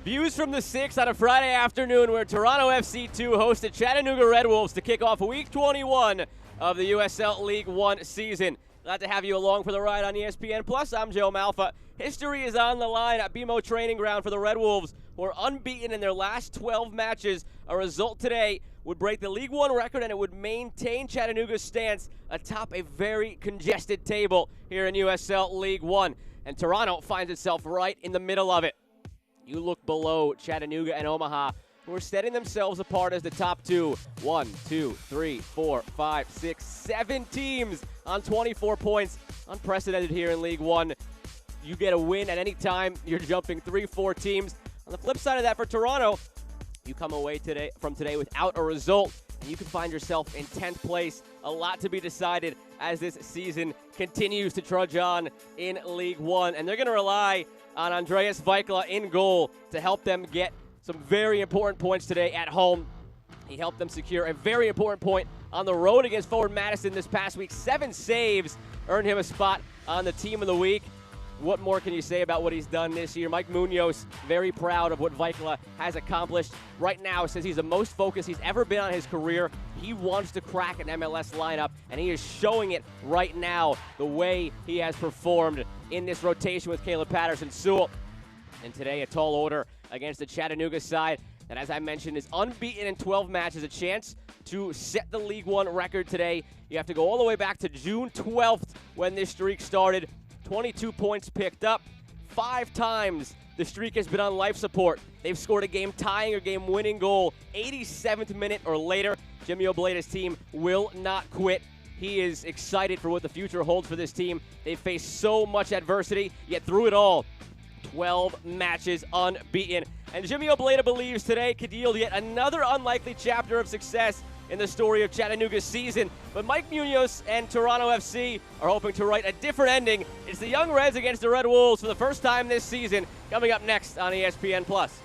Views from the 6 on a Friday afternoon where Toronto FC 2 host the Chattanooga Red Wolves to kick off Week 21 of the USL League One season. Glad to have you along for the ride on ESPN Plus. I'm Joe Malfa. History is on the line at BMO Training Ground for the Red Wolves, who are unbeaten in their last 12 matches. A result today would break the League One record, and it would maintain Chattanooga's stance atop a very congested table here in USL League One. And Toronto finds itself right in the middle of it. You look below Chattanooga and Omaha, who are setting themselves apart as the top two. 1, 2, 3, 4, 5, 6, 7 teams on 24 points. Unprecedented here in League One. You get a win at any time, you're jumping 3-4 teams. On the flip side of that, for Toronto, you come away from today without a result, and you can find yourself in 10th place. A lot to be decided as this season continues to trudge on in League One. And they're going to rely on Andreas Vaikla in goal to help them get some very important points today at home. He helped them secure a very important point on the road against Forward Madison this past week. 7 saves earned him a spot on the Team of the Week. What more can you say about what he's done this year? Mike Munoz, very proud of what Vaikla has accomplished. Right now, says he's the most focused he's ever been on his career. He wants to crack an MLS lineup, and he is showing it right now, the way he has performed in this rotation with Caleb Patterson-Sewell. And today, a tall order against the Chattanooga side that, as I mentioned, is unbeaten in 12 matches. A chance to set the League One record today. You have to go all the way back to June 12th when this streak started. 22 points picked up. 5 times the streak has been on life support. They've scored a game-tying or game-winning goal 87th minute or later. Jimmy Obleda's team will not quit. He is excited for what the future holds for this team. They've faced so much adversity, yet through it all, 12 matches unbeaten. And Jimmy Obleda believes today could yield yet another unlikely chapter of success in the story of Chattanooga's season. But Mike Munoz and Toronto FC are hoping to write a different ending. It's the Young Reds against the Red Wolves for the first time this season, coming up next on ESPN Plus.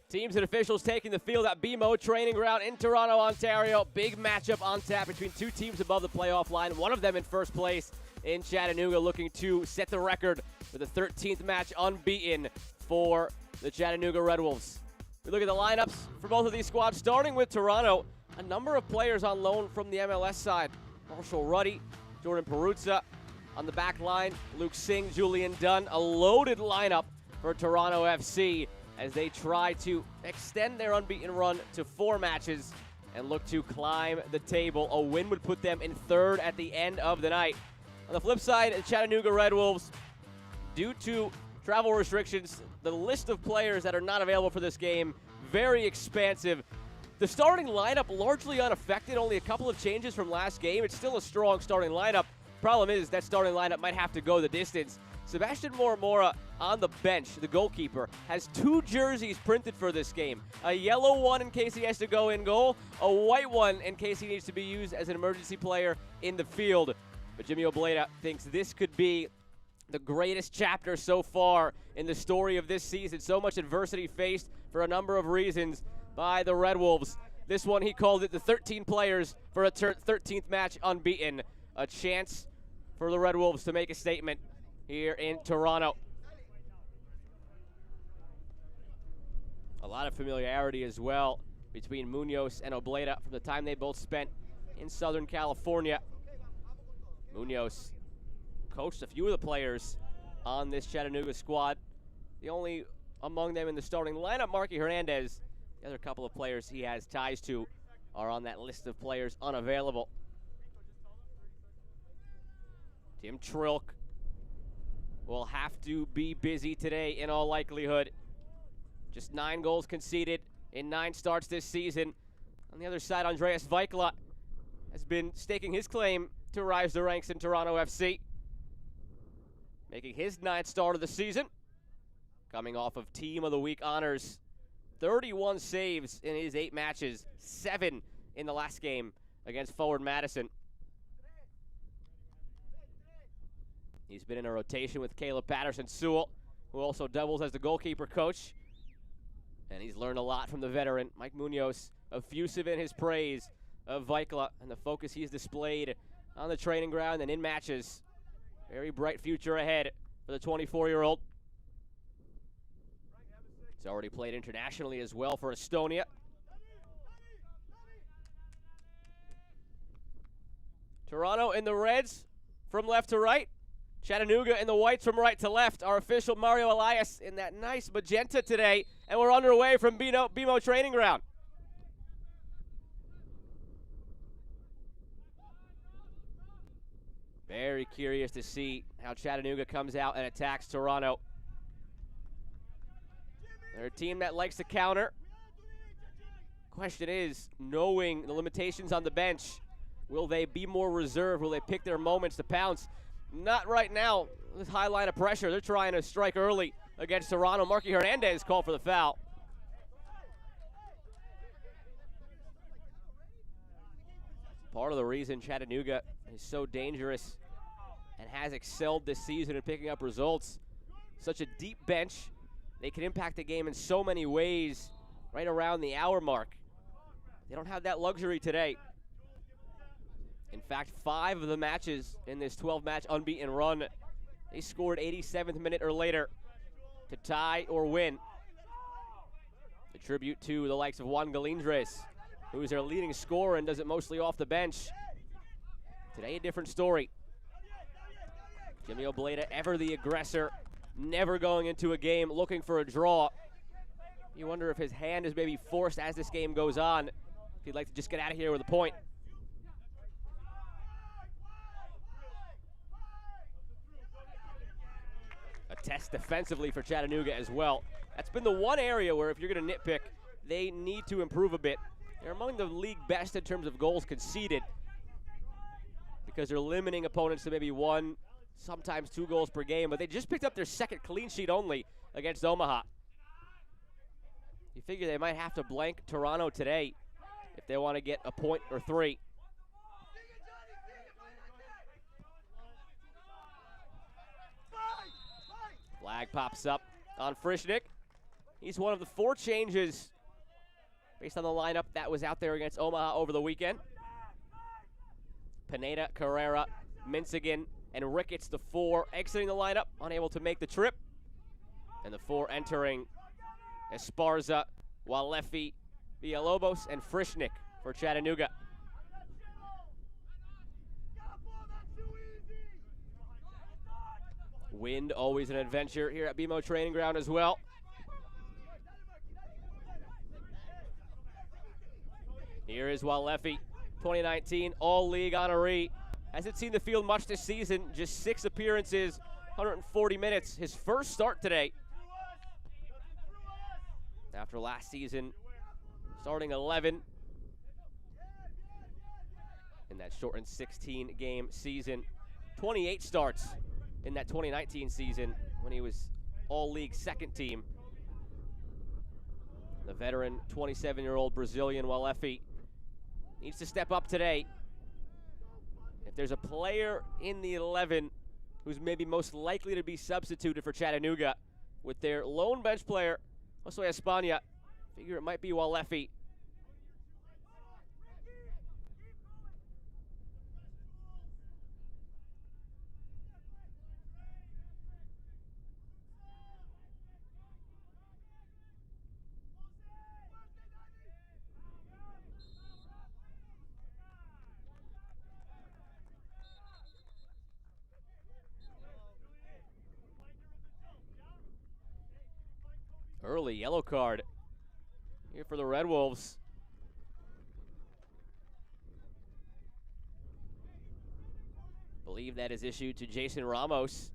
Teams and officials taking the field at BMO Training Ground in Toronto, Ontario. Big matchup on tap between 2 teams above the playoff line. One of them in first place in Chattanooga, looking to set the record with the 13th match unbeaten for the Chattanooga Red Wolves. We look at the lineups for both of these squads, starting with Toronto. A number of players on loan from the MLS side. Marshall Ruddy, Jordan Peruzza on the back line, Luke Singh, Julian Dunn. A loaded lineup for Toronto FC as they try to extend their unbeaten run to 4 matches and look to climb the table. A win would put them in third at the end of the night. On the flip side, the Chattanooga Red Wolves, due to travel restrictions, the list of players that are not available for this game, very expansive. The starting lineup largely unaffected, only a couple of changes from last game. It's still a strong starting lineup. Problem is that starting lineup might have to go the distance. Sebastian Moramora on the bench, the goalkeeper, has 2 jerseys printed for this game. A yellow one in case he has to go in goal, a white one in case he needs to be used as an emergency player in the field. But Jimmy Obleda thinks this could be the greatest chapter so far in the story of this season. So much adversity faced for a number of reasons by the Red Wolves. This one, he called it the 13 players for a 13th match unbeaten. A chance for the Red Wolves to make a statement here in Toronto. A lot of familiarity as well between Munoz and Obleda from the time they both spent in Southern California. Munoz coached a few of the players on this Chattanooga squad. The only among them in the starting lineup, Marky Hernandez. The other couple of players he has ties to are on that list of players unavailable. Tim Trilk will have to be busy today in all likelihood. Just 9 goals conceded in 9 starts this season. On the other side, Andreas Vaikla has been staking his claim to rise the ranks in Toronto FC, making his 9th start of the season, coming off of Team of the Week honors. 31 saves in his 8 matches, 7 in the last game against Forward Madison. He's been in a rotation with Caleb Patterson-Sewell, who also doubles as the goalkeeper coach. And he's learned a lot from the veteran, Mike Munoz, effusive in his praise of Vaikla and the focus he's displayed on the training ground and in matches. Very bright future ahead for the 24-year-old. He's already played internationally as well for Estonia. Toronto in the reds from left to right. Chattanooga in the whites from right to left. Our official Mario Elias in that nice magenta today. And we're underway from BMO Training Ground. Very curious to see how Chattanooga comes out and attacks Toronto. They're a team that likes to counter. Question is, knowing the limitations on the bench, will they be more reserved? Will they pick their moments to pounce? Not right now. This high line of pressure. They're trying to strike early against Toronto. Marky Hernandez called for the foul. Part of the reason Chattanooga is so dangerous and has excelled this season in picking up results. Such a deep bench. They can impact the game in so many ways right around the hour mark. They don't have that luxury today. In fact, 5 of the matches in this 12-match unbeaten run, they scored 87th minute or later to tie or win. A tribute to the likes of Juan Galindres, who is their leading scorer and does it mostly off the bench. Today, a different story. Jimmy Obleda, ever the aggressor, never going into a game looking for a draw. You wonder if his hand is maybe forced as this game goes on, if he'd like to just get out of here with a point. A test defensively for Chattanooga as well. That's been the one area where if you're going to nitpick, they need to improve a bit. They're among the league best in terms of goals conceded because they're limiting opponents to maybe 1, sometimes 2 goals per game, but they just picked up their 2nd clean sheet only against Omaha. You figure they might have to blank Toronto today if they want to get a point or 3. Flag pops up on Frischnick. He's one of the 4 changes based on the lineup that was out there against Omaha over the weekend. Pineda, Carrera, Minsigan, and Ricketts, the 4 exiting the lineup, unable to make the trip. And the 4 entering Esparza, Walefi, Villalobos, and Frischnick for Chattanooga. Wind, always an adventure here at BMO Training Ground as well. Here is Walefi, 2019 All-League honoree. Hasn't seen the field much this season, just 6 appearances, 140 minutes. His first start today. After last season, starting 11 in that shortened 16-game season. 28 starts in that 2019 season when he was All-League second team. The veteran 27-year-old Brazilian Walefi needs to step up today. If there's a player in the 11 who's maybe most likely to be substituted for Chattanooga with their lone bench player, Josue Espana, figure it might be Walefi. Early yellow card here for the Red Wolves. Believe that is issued to Jason Ramos.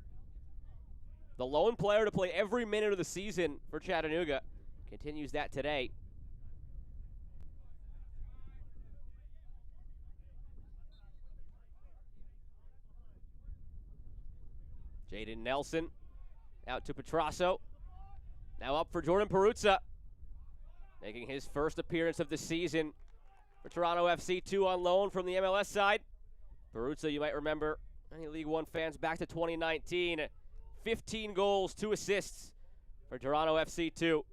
The lone player to play every minute of the season for Chattanooga. Continues that today. Jaden Nelson out to Petrasso. Now up for Jordan Peruzza, making his first appearance of the season for Toronto FC, 2 on loan from the MLS side. Peruzza, you might remember, any League One fans, back to 2019. 15 goals, 2 assists for Toronto FC 2.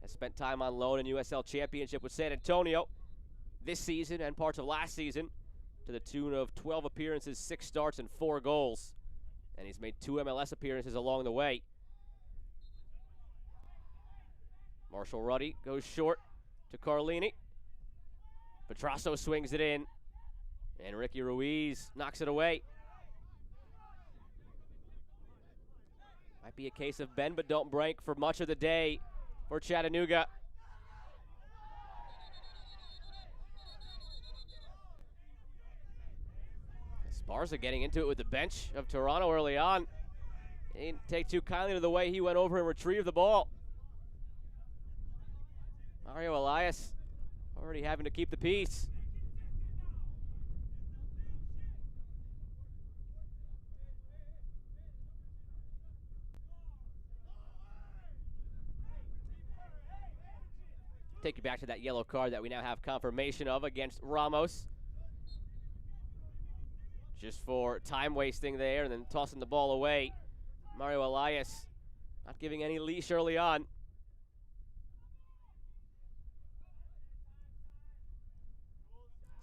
Has spent time on loan in USL Championship with San Antonio this season and parts of last season, to the tune of 12 appearances, 6 starts, and 4 goals. And he's made 2 MLS appearances along the way. Marshall Ruddy goes short to Carlini. Petrasso swings it in, and Ricky Ruiz knocks it away. Might be a case of bend but don't break for much of the day for Chattanooga. Esparza getting into it with the bench of Toronto early on. He didn't take too kindly to the way he went over and retrieved the ball. Mario Elias already having to keep the peace. Take you back to that yellow card that we now have confirmation of against Ramos. Just for time wasting there and then tossing the ball away. Mario Elias not giving any leash early on.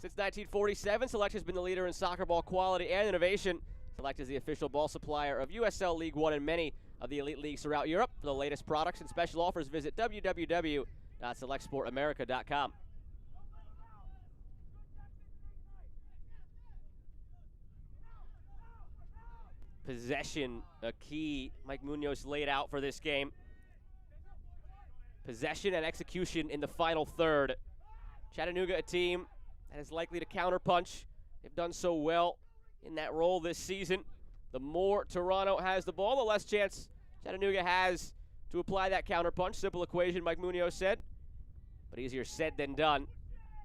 Since 1947, Select has been the leader in soccer ball quality and innovation. Select is the official ball supplier of USL League One and many of the elite leagues throughout Europe. For the latest products and special offers, visit www.selectsportamerica.com. Possession, a key Mike Munoz laid out for this game. Possession and execution in the final third. Chattanooga, a team that is likely to counterpunch. They've done so well in that role this season. The more Toronto has the ball, the less chance Chattanooga has to apply that counterpunch. Simple equation, Mike Munoz said, but easier said than done.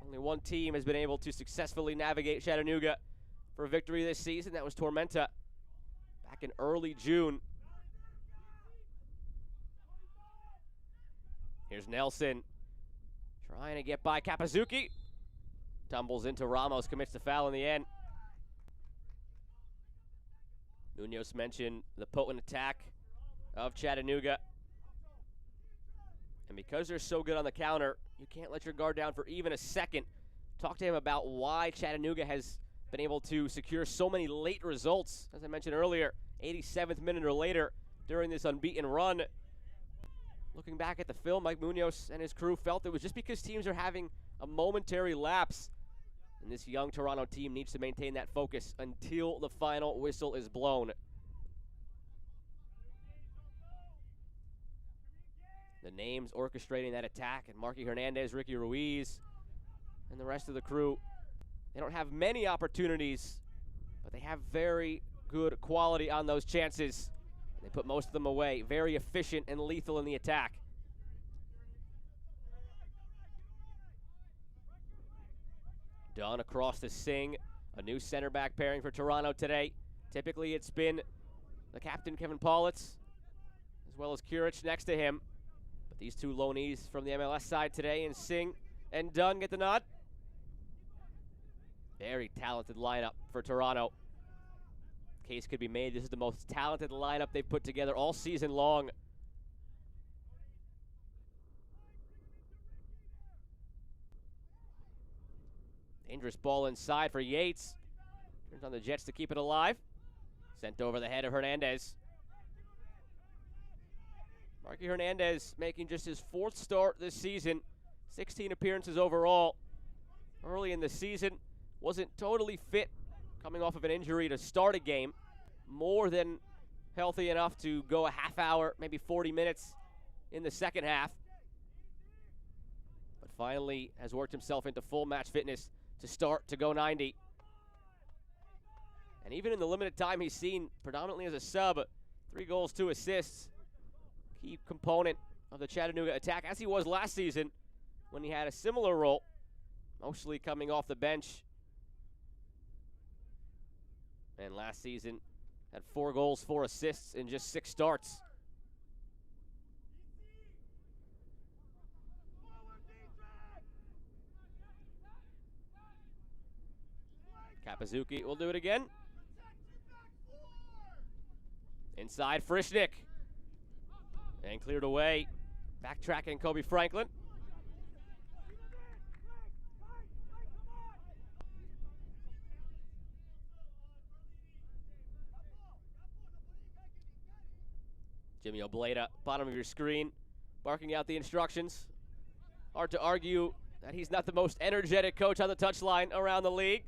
Only one team has been able to successfully navigate Chattanooga for a victory this season. That was Tormenta back in early June. Here's Nelson trying to get by Kapazuki. Tumbles into Ramos, commits the foul in the end. Munoz mentioned the potent attack of Chattanooga. And because they're so good on the counter, you can't let your guard down for even a second. Talk to him about why Chattanooga has been able to secure so many late results. As I mentioned earlier, 87th minute or later during this unbeaten run. Looking back at the film, Mike Munoz and his crew felt it was just because teams are having a momentary lapse. And this young Toronto team needs to maintain that focus until the final whistle is blown. The names orchestrating that attack, and Marky Hernandez, Ricky Ruiz, and the rest of the crew. They don't have many opportunities, but they have very good quality on those chances. They put most of them away. Very efficient and lethal in the attack. Dunn across to Singh. A new center back pairing for Toronto today. Typically it's been the captain, Kevin Paulitz, as well as Kurich next to him. But these two loanees from the MLS side today, and Singh and Dunn, get the nod. Very talented lineup for Toronto. Case could be made. This is the most talented lineup they've put together all season long. Dangerous ball inside for Yates. Turns on the Jets to keep it alive. Sent over the head of Hernandez. Marky Hernandez making just his 4th start this season. 16 appearances overall. Early in the season, wasn't totally fit, coming off of an injury to start a game. More than healthy enough to go a half hour, maybe 40 minutes in the second half. But finally has worked himself into full match fitness to start to go 90. And even in the limited time he's seen, predominantly as a sub, 3 goals, 2 assists. Key component of the Chattanooga attack, as he was last season when he had a similar role, mostly coming off the bench. And last season had 4 goals, 4 assists in just 6 starts. Kapazuki will do it again. Inside Frischnick. And cleared away. Backtracking Kobe Franklin. Jimmy Obleda, bottom of your screen, barking out the instructions. Hard to argue that he's not the most energetic coach on the touchline around the league.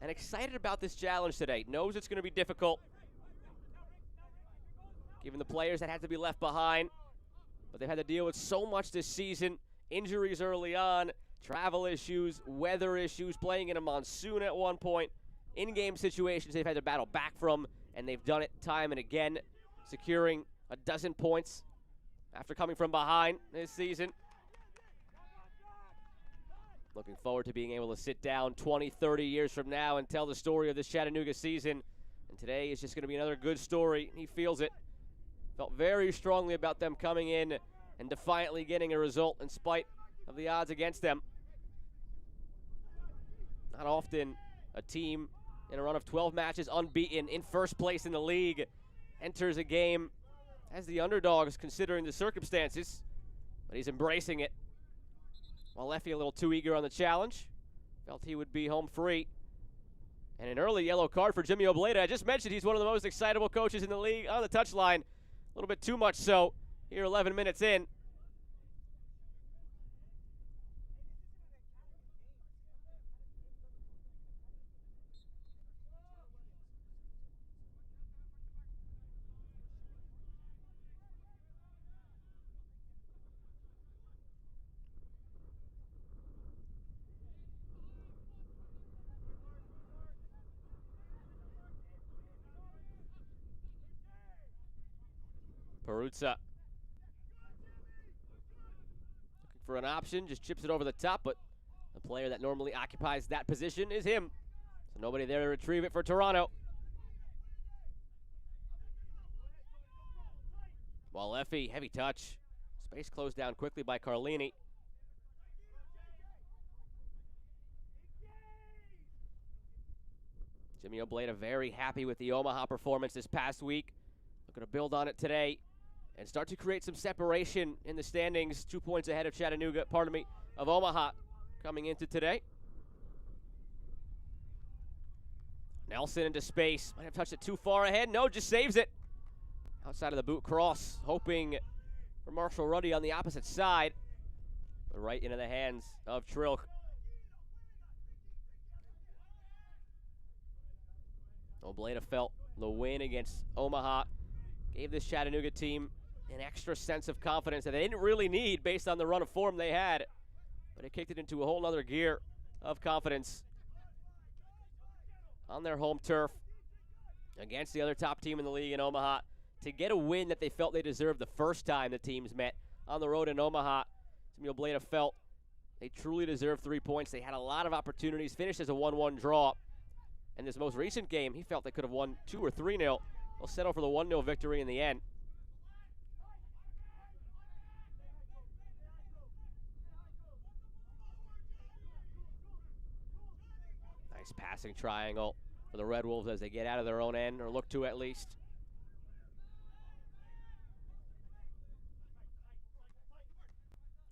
And excited about this challenge today. Knows it's going to be difficult, given the players that had to be left behind. But they've had to deal with so much this season. Injuries early on, travel issues, weather issues, playing in a monsoon at one point. In-game situations they've had to battle back from, and they've done it time and again, securing a dozen points after coming from behind this season. Looking forward to being able to sit down 20, 30 years from now and tell the story of this Chattanooga season. And today is just going to be another good story. He feels it. Felt very strongly about them coming in and defiantly getting a result in spite of the odds against them. Not often a team in a run of 12 matches unbeaten in first place in the league enters a game as the underdogs considering the circumstances, but he's embracing it. While Leffy a little too eager on the challenge, felt he would be home free. And an early yellow card for Jimmy Obleda. I just mentioned he's one of the most excitable coaches in the league on the touchline. A little bit too much so here 11 minutes in. Peruzza looking for an option, just chips it over the top, but the player that normally occupies that position is him. So nobody there to retrieve it for Toronto. While Leffy, heavy touch. Space closed down quickly by Carlini. Jimmy Obleda very happy with the Omaha performance this past week. Looking to build on it today and start to create some separation in the standings. 2 points ahead of of Omaha coming into today. Nelson into space. Might have touched it too far ahead. No, just saves it. Outside of the boot cross, hoping for Marshall Ruddy on the opposite side. But right into the hands of Trilk. Obleda felt the win against Omaha gave this Chattanooga team an extra sense of confidence that they didn't really need based on the run of form they had. But it kicked it into a whole nother gear of confidence on their home turf against the other top team in the league in Omaha to get a win that they felt they deserved the first time the teams met on the road in Omaha. Jimmy Obleda felt they truly deserved 3 points. They had a lot of opportunities, finished as a 1-1 draw. In this most recent game, he felt they could have won 2 or 3-0. They'll settle for the 1-0 victory in the end. Nice passing triangle for the Red Wolves as they get out of their own end, or look to at least.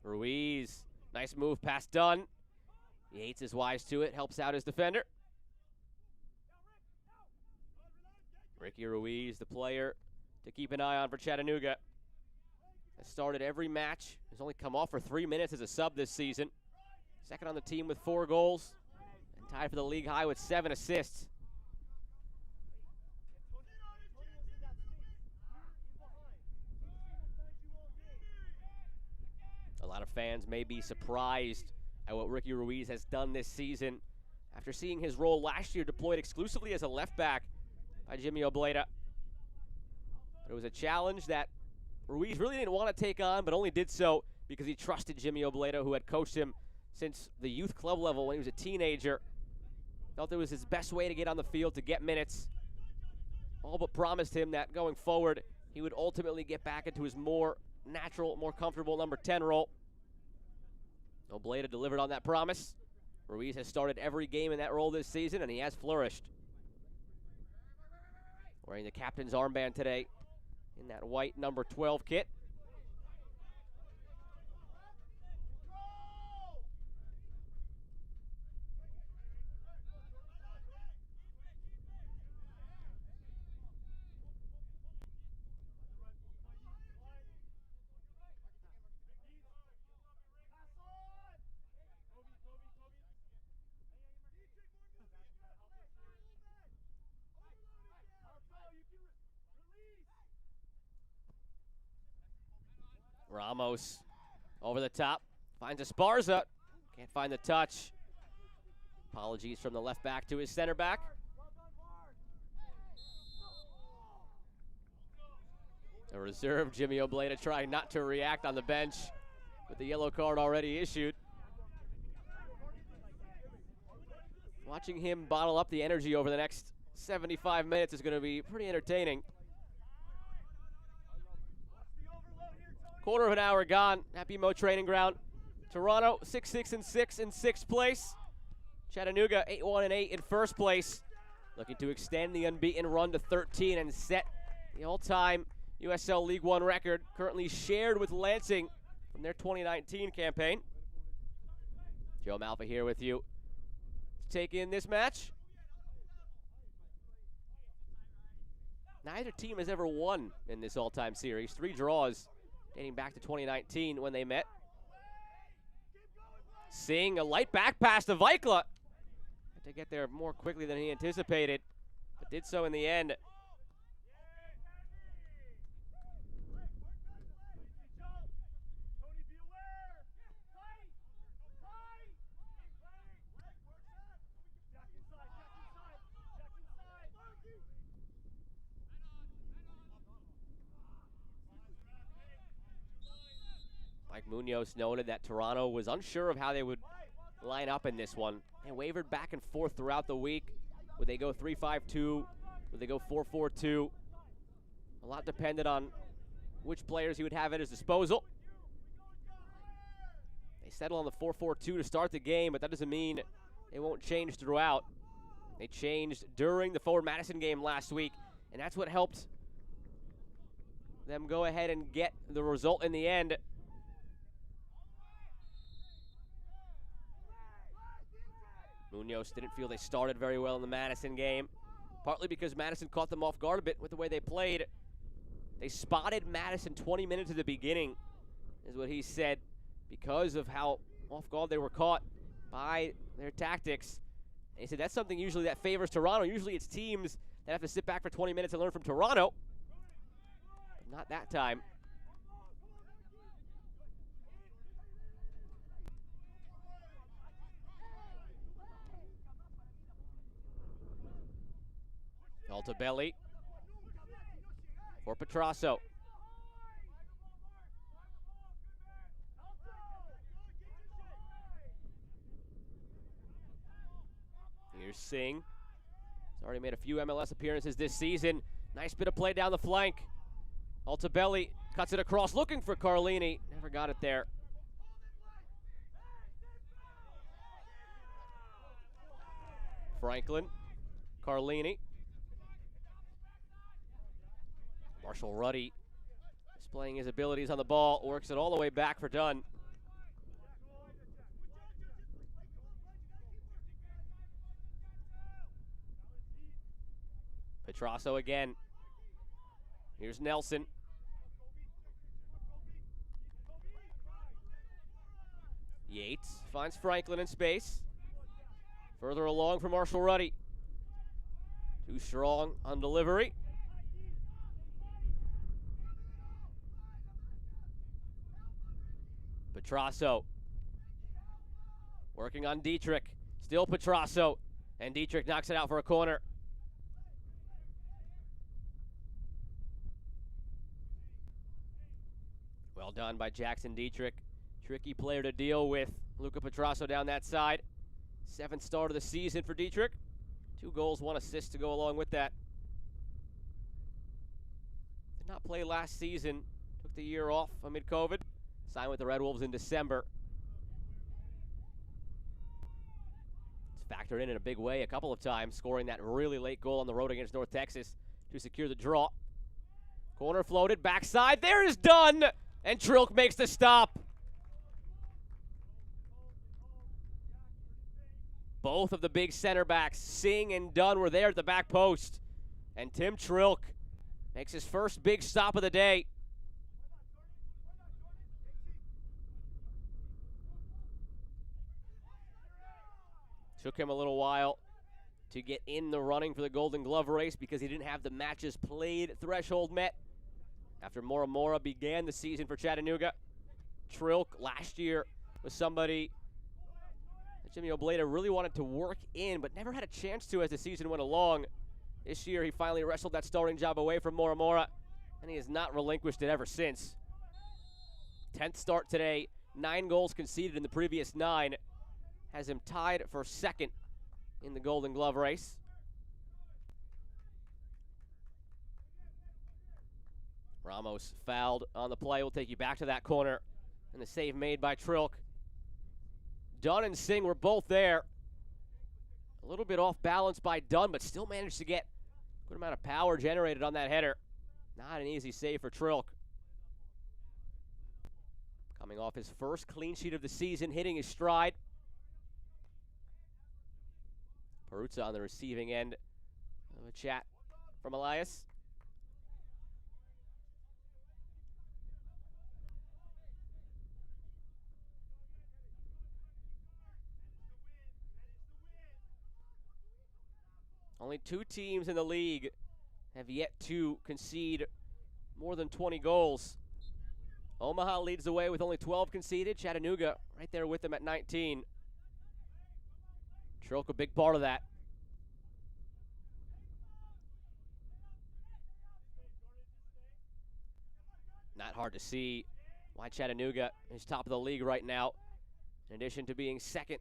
Ruiz, nice move past Dunn. Yates is wise to it, helps out his defender. Ricky Ruiz, the player to keep an eye on for Chattanooga. Has started every match. Has only come off for 3 minutes as a sub this season. Second on the team with 4 goals. And tied for the league high with 7 assists. A lot of fans may be surprised at what Ricky Ruiz has done this season after seeing his role last year deployed exclusively as a left back by Jimmy Obleda. But it was a challenge that Ruiz really didn't want to take on, but only did so because he trusted Jimmy Obleda, who had coached him since the youth club level when he was a teenager. Felt it was his best way to get on the field, to get minutes. All but promised him that going forward, he would ultimately get back into his more natural, more comfortable number 10 role. Obleda delivered on that promise. Ruiz has started every game in that role this season, and he has flourished. Wearing the captain's armband today in that white number 12 kit. Ramos over the top, finds Esparza, can't find the touch. Apologies from the left back to his center back. A reserve Jimmy Obleda trying not to react on the bench with the yellow card already issued. Watching him bottle up the energy over the next 75 minutes is going to be pretty entertaining. Quarter of an hour gone. Happy Mo Training Ground. Toronto 6-6-6 in 6th place. Chattanooga 8-1-8 in 1st place. Looking to extend the unbeaten run to 13 and set the all-time USL League One record, currently shared with Lansing from their 2019 campaign. Joe Malfa here with you to take in this match. Neither team has ever won in this all-time series. 3 draws dating back to 2019 when they met. Seeing a light back pass to Vikla. Had to get there more quickly than he anticipated, but did so in the end. Mike Munoz noted that Toronto was unsure of how they would line up in this one and wavered back and forth throughout the week. Would they go 3-5-2? Would they go 4-4-2? A lot depended on which players he would have at his disposal. They settle on the 4-4-2 to start the game, but that doesn't mean they won't change throughout. They changed during the Forward Madison game last week, and that's what helped them go ahead and get the result in the end. Munoz didn't feel they started very well in the Madison game, partly because Madison caught them off guard a bit with the way they played. They spotted Madison 20 minutes at the beginning, is what he said, because of how off guard they were caught by their tactics. And he said that's something usually that favors Toronto. Usually it's teams that have to sit back for 20 minutes and learn from Toronto, but not that time. Altabelli for Petrasso. Here's Singh. He's already made a few MLS appearances this season. Nice bit of play down the flank. Altabelli cuts it across, looking for Carlini. Never got it there. Franklin, Carlini. Marshall Ruddy displaying his abilities on the ball, works it all the way back for Dunn. Petrasso again. Here's Nelson. Yates finds Franklin in space. Further along for Marshall Ruddy. Too strong on delivery. Petrasso working on Dietrich. Still Petrasso. And Dietrich knocks it out for a corner. Well done by Jackson Dietrich. Tricky player to deal with. Luca Petrasso down that side. 7th start of the season for Dietrich. 2 goals, 1 assist to go along with that. Did not play last season. Took the year off amid COVID. Signed with the Red Wolves in December. It's factored in a big way a couple of times, scoring that really late goal on the road against North Texas to secure the draw. Corner floated, backside. There is Dunn! And Trilk makes the stop. Both of the big center backs, Singh and Dunn, were there at the back post. And Tim Trilk makes his first big stop of the day. Took him a little while to get in the running for the Golden Glove race because he didn't have the matches played threshold met. After Mora began the season for Chattanooga, Trilk last year was somebody that Jimmy Obleda really wanted to work in, but never had a chance to as the season went along. This year, he finally wrestled that starting job away from Mora, and he has not relinquished it ever since. 10th start today, 9 goals conceded in the previous 9, has him tied for 2nd in the Golden Glove race. Ramos fouled on the play. We'll take you back to that corner. And the save made by Trilk. Dunn and Singh were both there. A little bit off balance by Dunn, but still managed to get a good amount of power generated on that header. Not an easy save for Trilk. Coming off his first clean sheet of the season, hitting his stride. Peruzza on the receiving end of a chat from Elias. Only 2 teams in the league have yet to concede more than 20 goals. Omaha leads the way with only 12 conceded. Chattanooga right there with them at 19. Trilk a big part of that. Not hard to see why Chattanooga is top of the league right now. In addition to being 2nd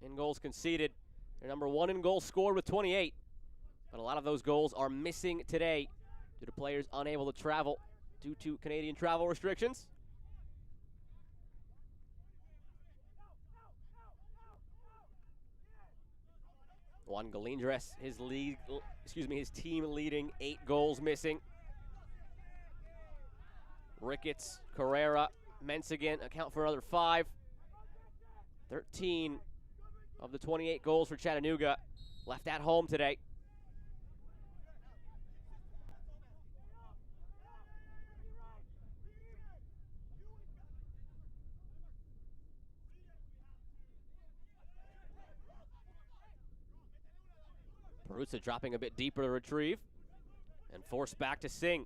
in goals conceded, they're number 1 in goals scored with 28. But a lot of those goals are missing today due to players unable to travel due to Canadian travel restrictions. Juan Galindres, his team leading 8 goals missing. Ricketts, Carrera, Mensigan account for another 5. 13 of the 28 goals for Chattanooga left at home today. Peruzza dropping a bit deeper to retrieve and forced back to Singh.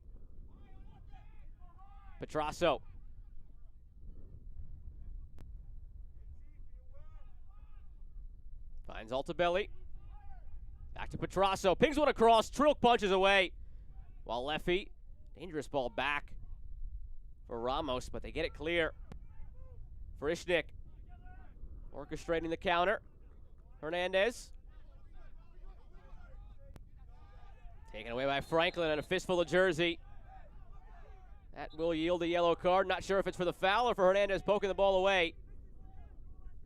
Petrasso. Finds Altabelli. Back to Petrasso. Pings one across. Trilk punches away. While Leffy, dangerous ball back for Ramos, but they get it clear. Frischnick orchestrating the counter. Hernandez. Taken away by Franklin and a fistful of jersey. That will yield a yellow card. Not sure if it's for the foul or for Hernandez poking the ball away.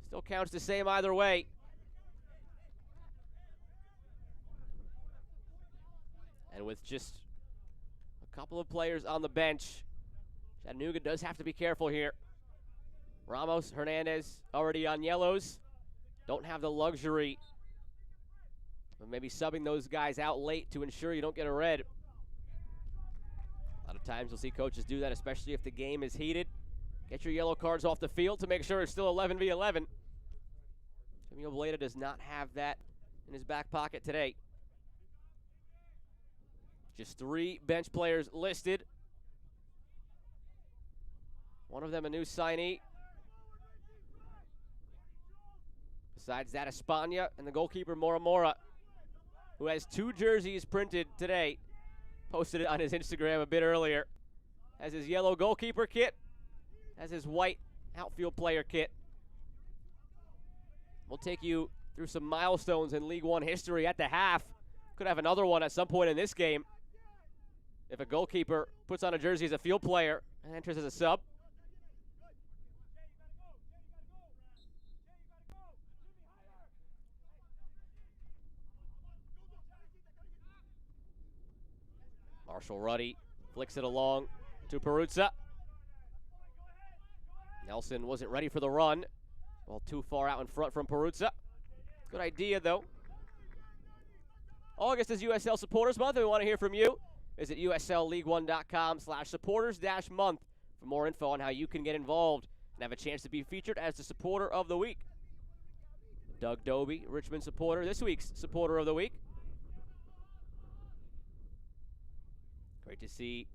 Still counts the same either way. And with just a couple of players on the bench, Chattanooga does have to be careful here. Ramos, Hernandez already on yellows. Don't have the luxury of maybe subbing those guys out late to ensure you don't get a red. A lot of times you'll see coaches do that, especially if the game is heated. Get your yellow cards off the field to make sure it's still 11v11. Jimmy Obleda does not have that in his back pocket today. Just 3 bench players listed. One of them a new signee. Besides that, Espana and the goalkeeper Moramora, who has 2 jerseys printed today. Posted it on his Instagram a bit earlier. Has his yellow goalkeeper kit, has his white outfield player kit. We'll take you through some milestones in League One history at the half. Could have another one at some point in this game if a goalkeeper puts on a jersey as a field player and enters as a sub. Marshall Ruddy flicks it along to Peruzza. Nelson wasn't ready for the run. Ball too far out in front from Peruzza. Good idea, though. August is USL Supporters Month, and we want to hear from you. Visit uslleague1.com/supporters-month for more info on how you can get involved and have a chance to be featured as the Supporter of the Week. Doug Doby, Richmond supporter, this week's Supporter of the Week. Great to see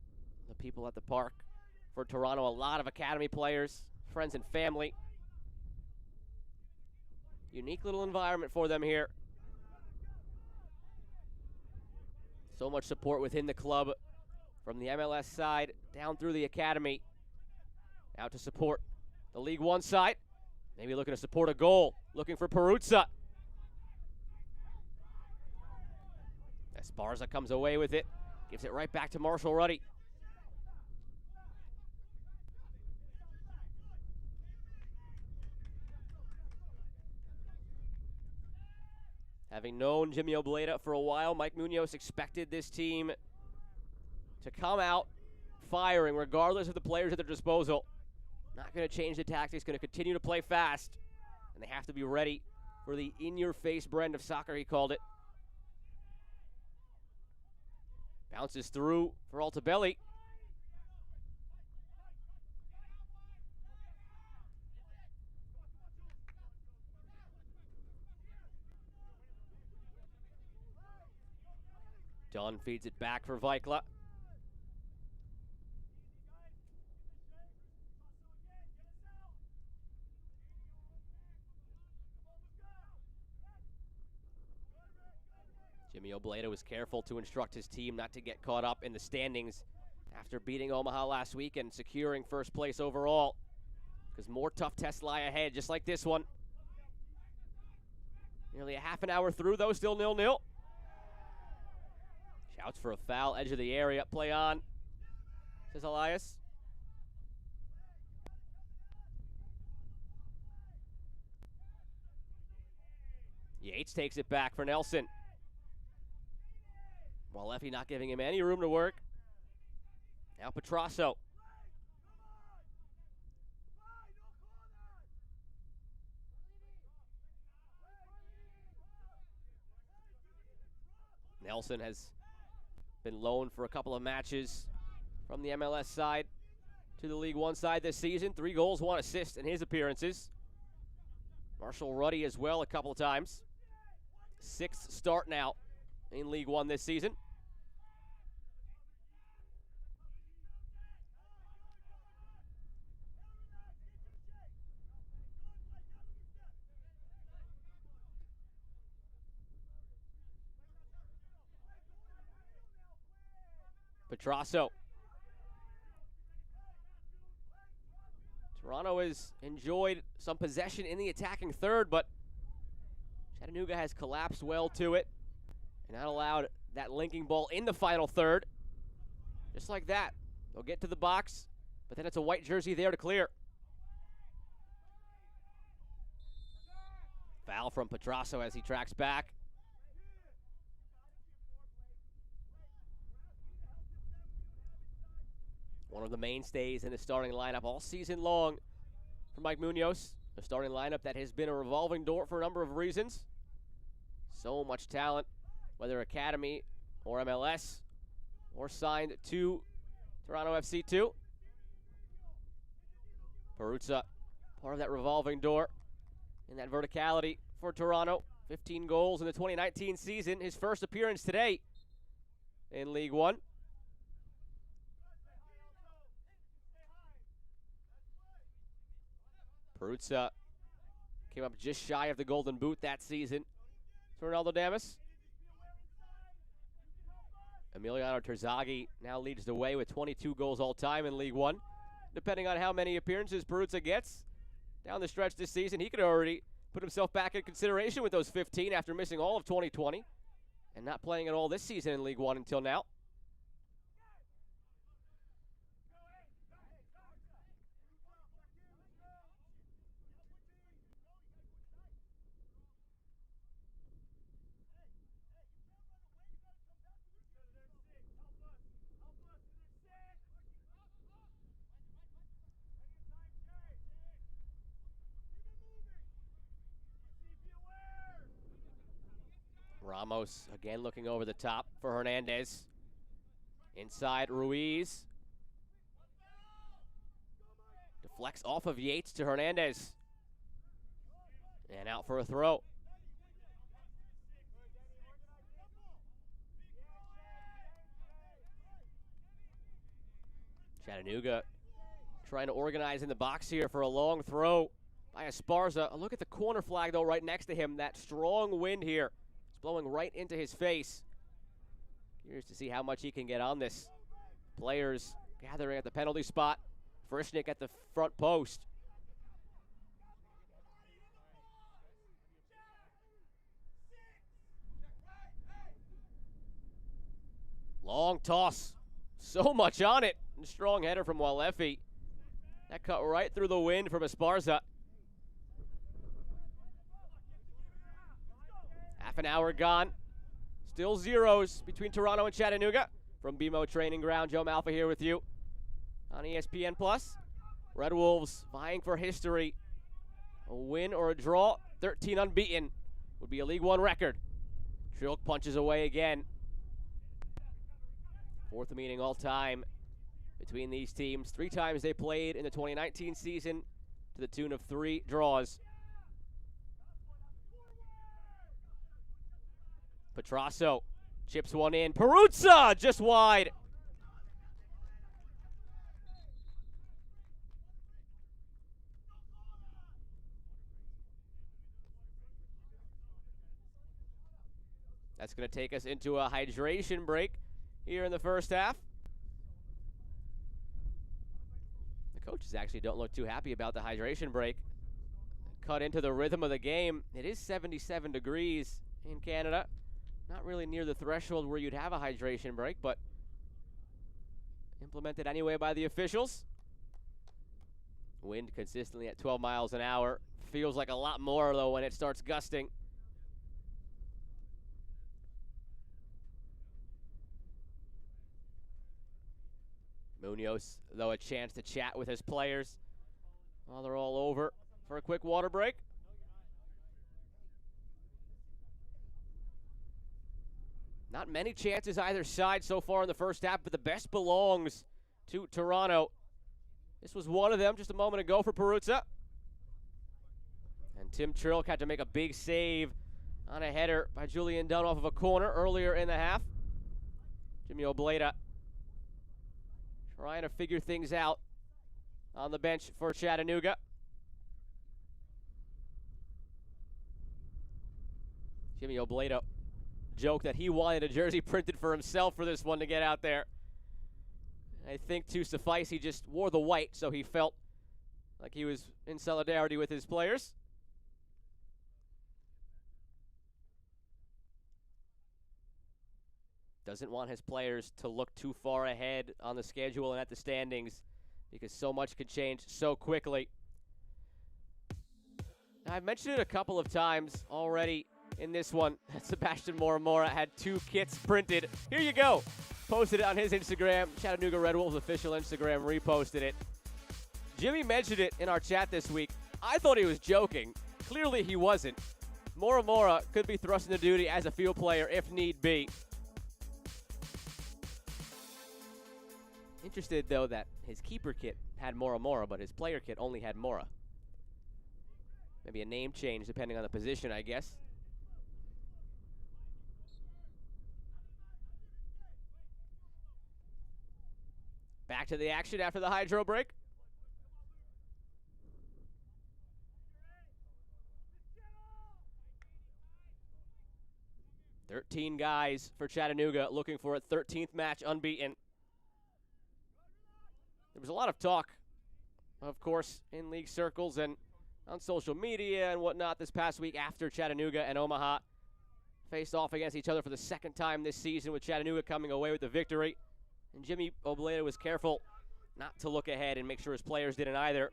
the people at the park for Toronto. A lot of academy players, friends and family. Unique little environment for them here. So much support within the club, from the MLS side down through the academy. Out to support the League One side. Maybe looking to support a goal. Looking for Peruzza. Esparza comes away with it. Gives it right back to Marshall Ruddy. Having known Jimmy Obleda for a while, Mike Munoz expected this team to come out firing regardless of the players at their disposal. Not going to change the tactics, going to continue to play fast. And they have to be ready for the in-your-face brand of soccer, he called it. Bounces through for Altabelli. Dunn feeds it back for Vikla. Jimmy Obleda was careful to instruct his team not to get caught up in the standings after beating Omaha last week and securing first place overall, because more tough tests lie ahead, just like this one. Nearly a half an hour through, though, still 0-0. Shouts for a foul, edge of the area, play on, says Elias. Yates takes it back for Nelson. While Leffy not giving him any room to work. Now Petrasso. Nelson has been loaned for a couple of matches from the MLS side to the League One side this season. 3 goals, 1 assist in his appearances. Marshall Ruddy as well a couple of times. 6th start now in League One this season. Petrasso. Toronto has enjoyed some possession in the attacking third, but Chattanooga has collapsed well to it and not allowed that linking ball in the final third. Just like that, they'll get to the box, but then it's a white jersey there to clear. Foul from Petrasso as he tracks back. One of the mainstays in the starting lineup all season long for Mike Munoz. A starting lineup that has been a revolving door for a number of reasons. So much talent, whether academy or MLS, or signed to Toronto FC2. Peruzza, part of that revolving door in that verticality for Toronto. 15 goals in the 2019 season. His first appearance today in League One. Peruzza came up just shy of the Golden Boot that season to Ronaldo Damas. Emiliano Terzaghi now leads the way with 22 goals all time in League One. Depending on how many appearances Peruzza gets down the stretch this season, he could already put himself back in consideration with those 15 after missing all of 2020 and not playing at all this season in League One until now. Ramos again looking over the top for Hernandez. Inside Ruiz. Deflects off of Yates to Hernandez. And out for a throw. Chattanooga trying to organize in the box here for a long throw by Esparza. A look at the corner flag, though, right next to him. That strong wind here. It's blowing right into his face. Curious to see how much he can get on this. Players gathering at the penalty spot. Frischnick at the front post. Long toss. So much on it. And strong header from Walefi. That cut right through the wind from Esparza. Half an hour gone. Still zeros between Toronto and Chattanooga. From BMO Training Ground, Joe Malfa here with you on ESPN+. Red Wolves vying for history. A win or a draw, 13 unbeaten would be a League One record. Trilk punches away again. Fourth meeting all time between these teams. 3 times they played in the 2019 season to the tune of 3 draws. Petrasso chips one in. Peruzza just wide. That's going to take us into a hydration break here in the first half. The coaches actually don't look too happy about the hydration break. Cut into the rhythm of the game. It is 77 degrees in Canada. Not really near the threshold where you'd have a hydration break, but implemented anyway by the officials. Wind consistently at 12 miles an hour. Feels like a lot more, though, when it starts gusting. Munoz, though, a chance to chat with his players while they're all over for a quick water break. Not many chances either side so far in the first half, but the best belongs to Toronto. This was one of them just a moment ago for Peruzza. And Tim Trilk had to make a big save on a header by Julian Dunn off of a corner earlier in the half. Jimmy Obleda trying to figure things out on the bench for Chattanooga. Jimmy Obleda joked that he wanted a jersey printed for himself for this one to get out there. I think to suffice, he just wore the white, so he felt like he was in solidarity with his players. Doesn't want his players to look too far ahead on the schedule and at the standings because so much could change so quickly. Now, I've mentioned it a couple of times already in this one. Sebastian Moramora had 2 kits printed. Here you go. Posted it on his Instagram. Chattanooga Red Wolves official Instagram reposted it. Jimmy mentioned it in our chat this week. I thought he was joking. Clearly he wasn't. Moramora could be thrust into duty as a field player if need be. Interested, though, that his keeper kit had Moramora, but his player kit only had Mora. Maybe a name change depending on the position, I guess. Back to the action after the hydro break. "13 guys for Chattanooga looking for a 13th match unbeaten." There was a lot of talk, of course, in league circles and on social media and whatnot this past week after Chattanooga and Omaha faced off against each other for the second time this season, with Chattanooga coming away with the victory. And Jimmy Obleda was careful not to look ahead and make sure his players didn't either.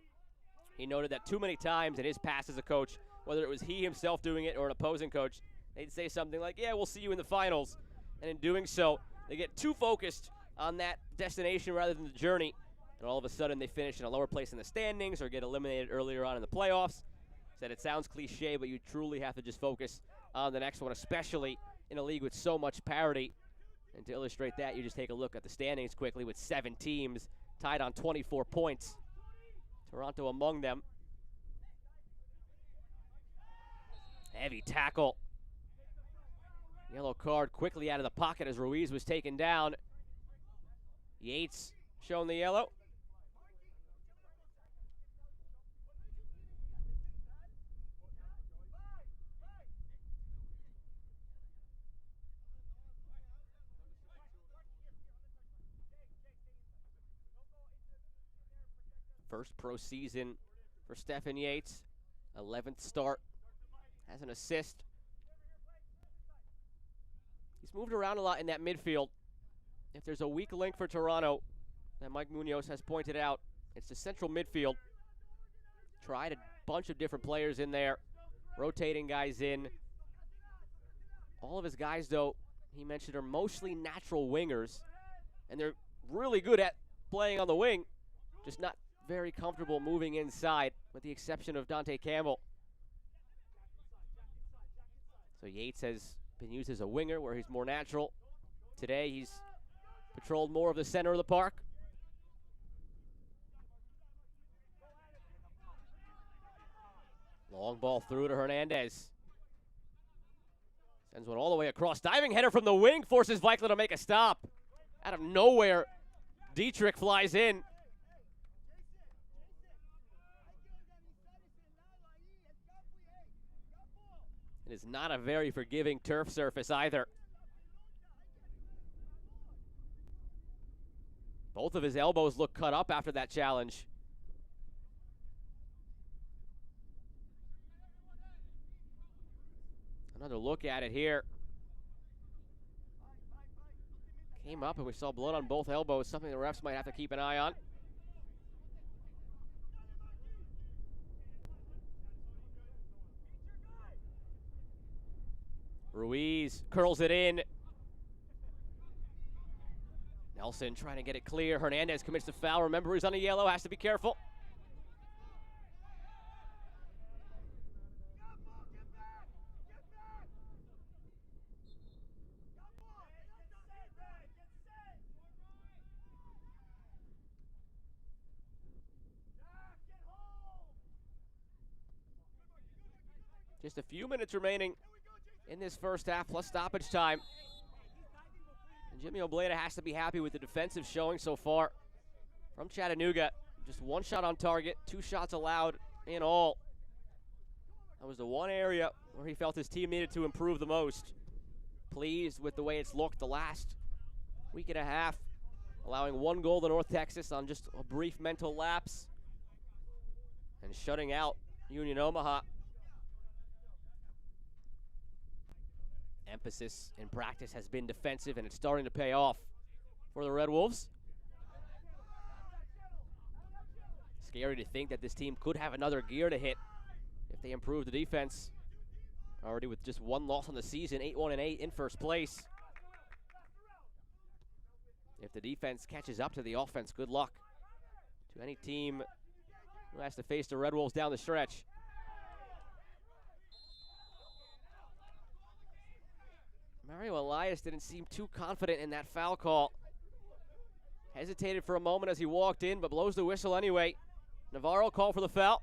He noted that too many times in his past as a coach, whether it was he himself doing it or an opposing coach, they'd say something like, "Yeah, we'll see you in the finals." And in doing so, they get too focused on that destination rather than the journey. And all of a sudden, they finish in a lower place in the standings or get eliminated earlier on in the playoffs. Said it sounds cliche, but you truly have to just focus on the next one, especially in a league with so much parity. And to illustrate that, you just take a look at the standings quickly with 7 teams tied on 24 points. Toronto among them. Heavy tackle. Yellow card quickly out of the pocket as Ruiz was taken down. Yates shown the yellow. First pro season for Stephen Yates. 11th start. Has an assist. He's moved around a lot in that midfield. If there's a weak link for Toronto that Mike Munoz has pointed out, it's the central midfield. Tried a bunch of different players in there, rotating guys in. All of his guys, though, he mentioned, are mostly natural wingers, and they're really good at playing on the wing, just not very comfortable moving inside, with the exception of Dante Campbell. So Yates has been used as a winger where he's more natural. Today he's patrolled more of the center of the park. Long ball through to Hernandez. Sends one all the way across. Diving header from the wing forces Vikla to make a stop. Out of nowhere, Dietrich flies in. It is not a very forgiving turf surface either. Both of his elbows look cut up after that challenge. Another look at it here. Came up and we saw blood on both elbows, something the refs might have to keep an eye on. Ruiz curls it in. Nelson trying to get it clear. Hernandez commits the foul. Remember, he's on a yellow, has to be careful. Just a few minutes remaining in this first half, plus stoppage time. And Jimmy Obleda has to be happy with the defensive showing so far from Chattanooga. Just one shot on target, 2 shots allowed in all. That was the one area where he felt his team needed to improve the most. Pleased with the way it's looked the last week and a half. allowing 1 goal to North Texas on just a brief mental lapse and shutting out Union Omaha. Emphasis in practice has been defensive, and it's starting to pay off for the Red Wolves. Scary to think that this team could have another gear to hit if they improve the defense. Already with just 1 loss on the season, 8-1-8 in first place. If the defense catches up to the offense, good luck to any team who has to face the Red Wolves down the stretch. Mario Elias didn't seem too confident in that foul call. Hesitated for a moment as he walked in, but blows the whistle anyway. Navarro called for the foul.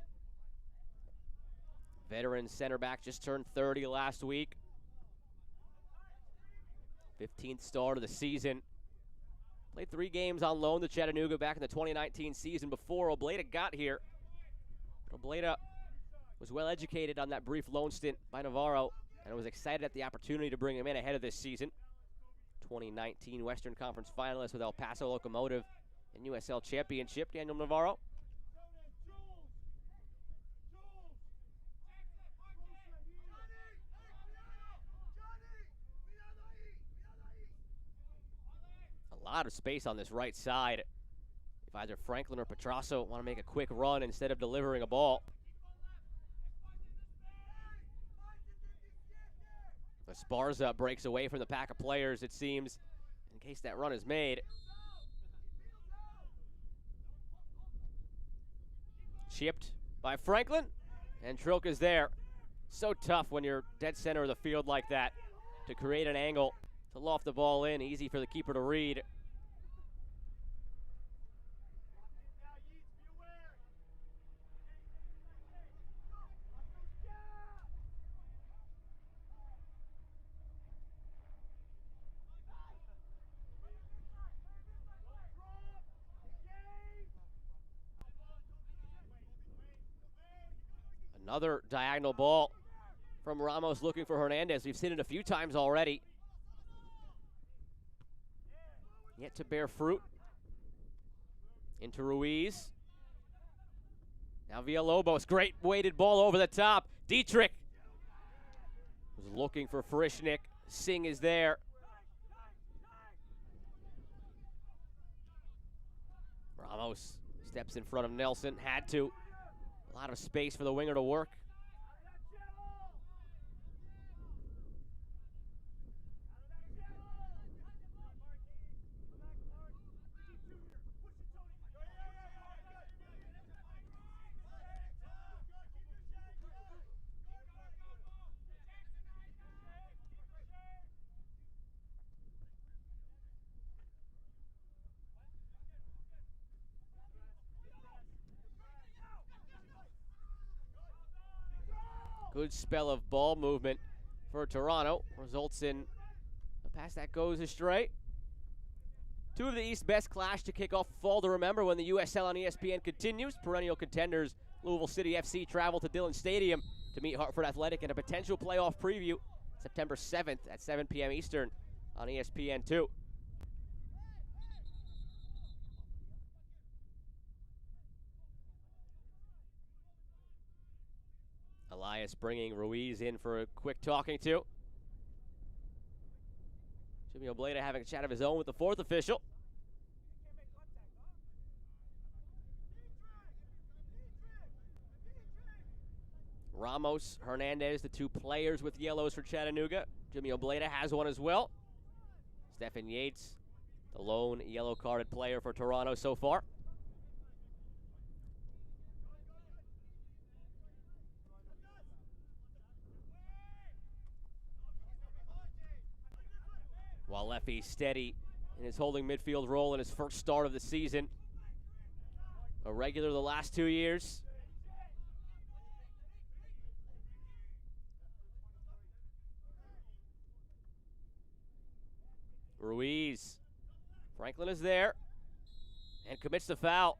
Veteran center back just turned 30 last week. 15th start of the season. Played 3 games on loan to Chattanooga back in the 2019 season before Obleda got here. Obleda was well educated on that brief loan stint by Navarro and was excited at the opportunity to bring him in ahead of this season. 2019 Western Conference finalist with El Paso Locomotive and USL Championship, Daniel Navarro. A lot of space on this right side. If either Franklin or Petrasso want to make a quick run instead of delivering a ball. Esparza breaks away from the pack of players, it seems, in case that run is made. Chipped by Franklin, and Trilka's there. So tough when you're dead center of the field like that to create an angle, to loft the ball in, easy for the keeper to read. Another diagonal ball from Ramos looking for Hernandez. We've seen it a few times already. Yet to bear fruit. Into Ruiz. Now Villalobos. Great weighted ball over the top. Dietrich was looking for Frischnick. Singh is there. Ramos steps in front of Nelson. Had to. A lot of space for the winger to work. Good spell of ball movement for Toronto. Results in a pass that goes astray. 2 of the East's best clash to kick off fall to remember when the USL on ESPN continues. Perennial contenders Louisville City FC travel to Dillon Stadium to meet Hartford Athletic in a potential playoff preview September 7th at 7 p.m. Eastern on ESPN2. Elias bringing Ruiz in for a quick talking to. Jimmy Obleda having a chat of his own with the 4th official. Ramos, Hernandez, the 2 players with yellows for Chattanooga. Jimmy Obleda has one as well. Stephen Yates, the lone yellow-carded player for Toronto so far. While Leffy steady in his holding midfield role in his first start of the season. A regular the last 2 years. Ruiz. Franklin is there and commits the foul.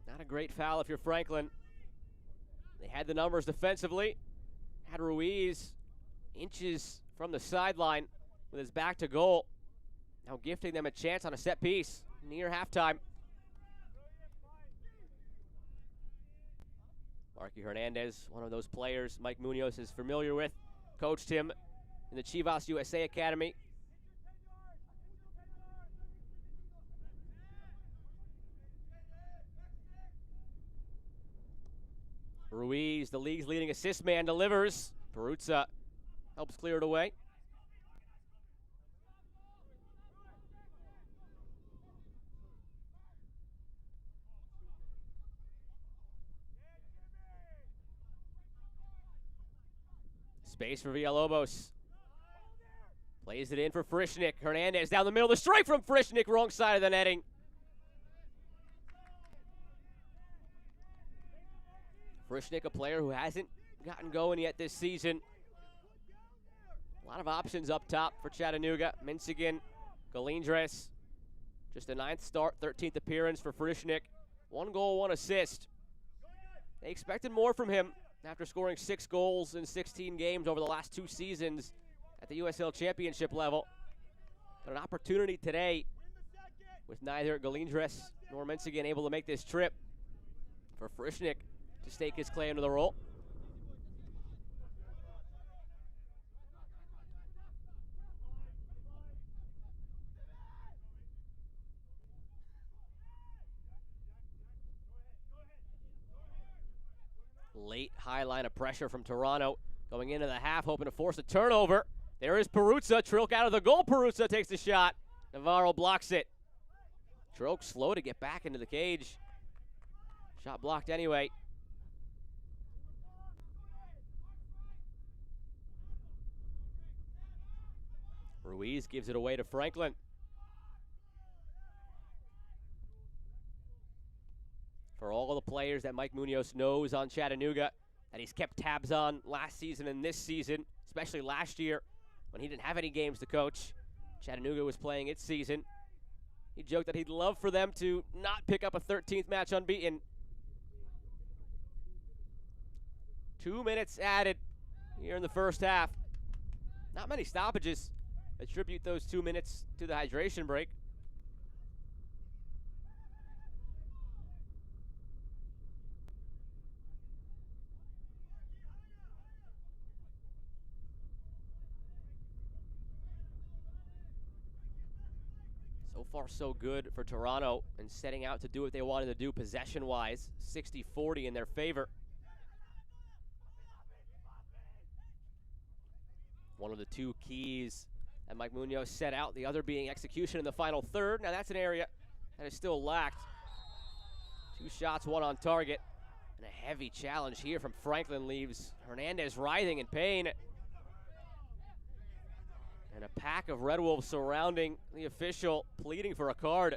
Not a great foul if you're Franklin. They had the numbers defensively. Had Ruiz inches from the sideline with his back to goal. Now gifting them a chance on a set piece near halftime. Marky Hernandez, one of those players Mike Munoz is familiar with, coached him in the Chivas USA Academy. Ruiz, the league's leading assist man, delivers. Peruzza helps clear it away. Space for Villalobos. Plays it in for Frischnick. Hernandez down the middle. The strike from Frischnick, wrong side of the netting. Frischnick, a player who hasn't gotten going yet this season. A lot of options up top for Chattanooga. Minsigan, Galindres. Just a 9th start, 13th appearance for Frischnick. 1 goal, 1 assist. They expected more from him after scoring 6 goals in 16 games over the last 2 seasons at the USL Championship level. But an opportunity today with neither Galindres nor Minsigan able to make this trip for Frischnick to stake his claim to the role. Late high line of pressure from Toronto. Going into the half, hoping to force a turnover. There is Peruzza. Trilk out of the goal. Peruzza takes the shot. Navarro blocks it. Trilk slow to get back into the cage. Shot blocked anyway. Ruiz gives it away to Franklin. For all of the players that Mike Munoz knows on Chattanooga, that he's kept tabs on last season and this season, especially last year when he didn't have any games to coach. Chattanooga was playing its season. He joked that he'd love for them to not pick up a 13th match unbeaten. 2 minutes added here in the first half. Not many stoppages. Attribute those 2 minutes to the hydration break. So far, so good for Toronto and setting out to do what they wanted to do possession-wise. 60-40 in their favor. One of the 2 keys that Mike Munoz set out, the other being execution in the final third. Now that's an area that is still lacked. 2 shots, 1 on target. And a heavy challenge here from Franklin leaves Hernandez writhing in pain. And a pack of Red Wolves surrounding the official, pleading for a card.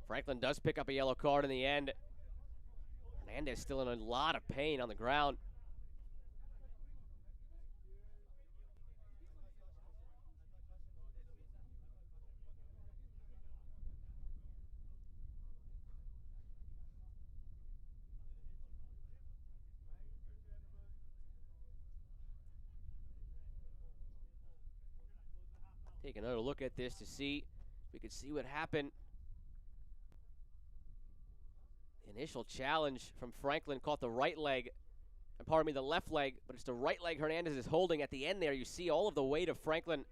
Franklin does pick up a yellow card in the end. Hernandez still in a lot of pain on the ground. Take another look at this to see if we could see what happened. Initial challenge from Franklin caught the right leg, and pardon me, the left leg, but it's the right leg Hernandez is holding at the end there. You see all of the weight of Franklin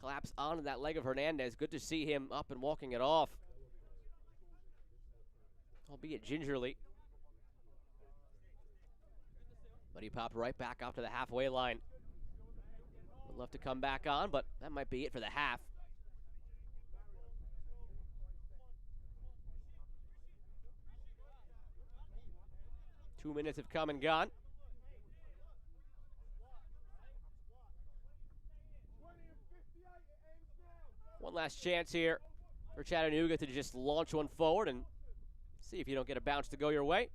collapse onto that leg of Hernandez. Good to see him up and walking it off, albeit gingerly. But he popped right back up to the halfway line. Would love to come back on, but that might be it for the half. Two minutes have come and gone. One last chance here for Chattanooga to just launch one forward and see if you don't get a bounce to go your way.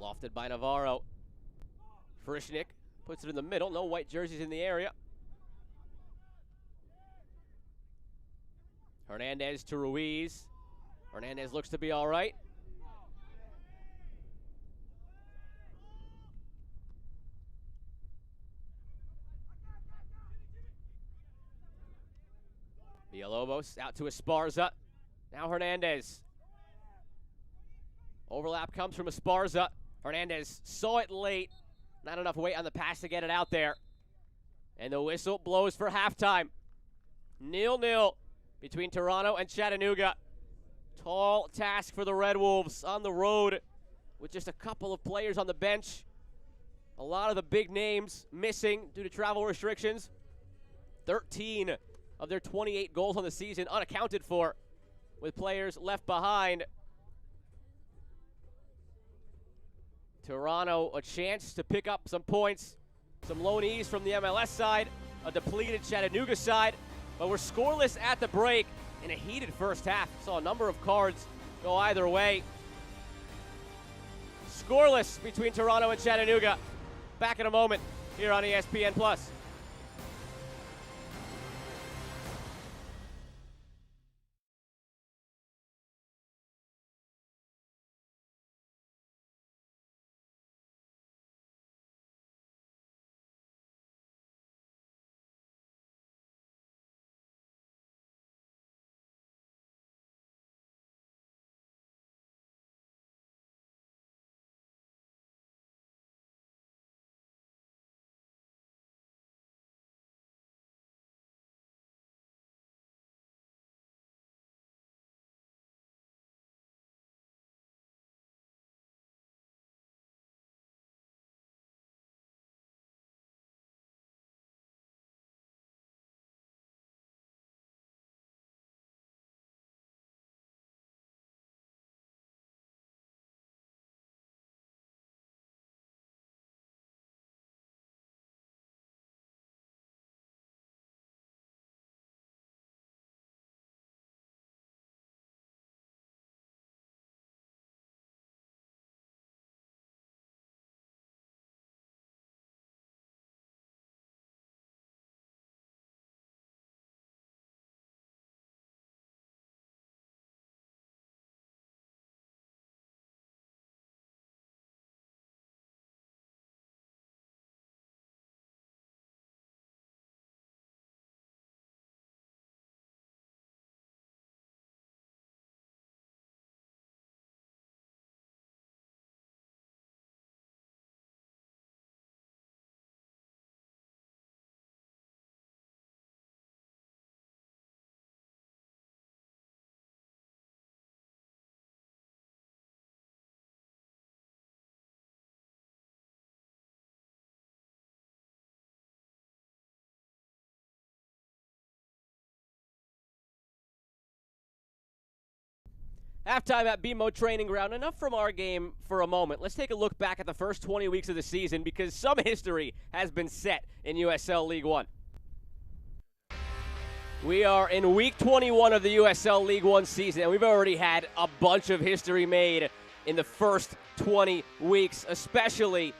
Lofted by Navarro. Frischnick puts it in the middle. No white jerseys in the area. Hernandez to Ruiz. Hernandez looks to be all right. Villalobos out to Esparza. Now Hernandez. Overlap comes from Esparza. Hernandez saw it late. Not enough weight on the pass to get it out there. And the whistle blows for halftime. 0-0 between Toronto and Chattanooga. Tall task for the Red Wolves on the road with just a couple of players on the bench. A lot of the big names missing due to travel restrictions. 13 of their 28 goals on the season unaccounted for, with players left behind. Toronto a chance to pick up some points. Some loanees from the MLS side, a depleted Chattanooga side, but we're scoreless at the break in a heated first half. Saw a number of cards go either way. Scoreless between Toronto and Chattanooga. Back in a moment here on ESPN+. Halftime at BMO Training Ground. Enough from our game for a moment. Let's take a look back at the first 20 weeks of the season because some history has been set in USL League One. We are in week 21 of the USL League One season, and we've already had a bunch of history made in the first 20 weeks, especially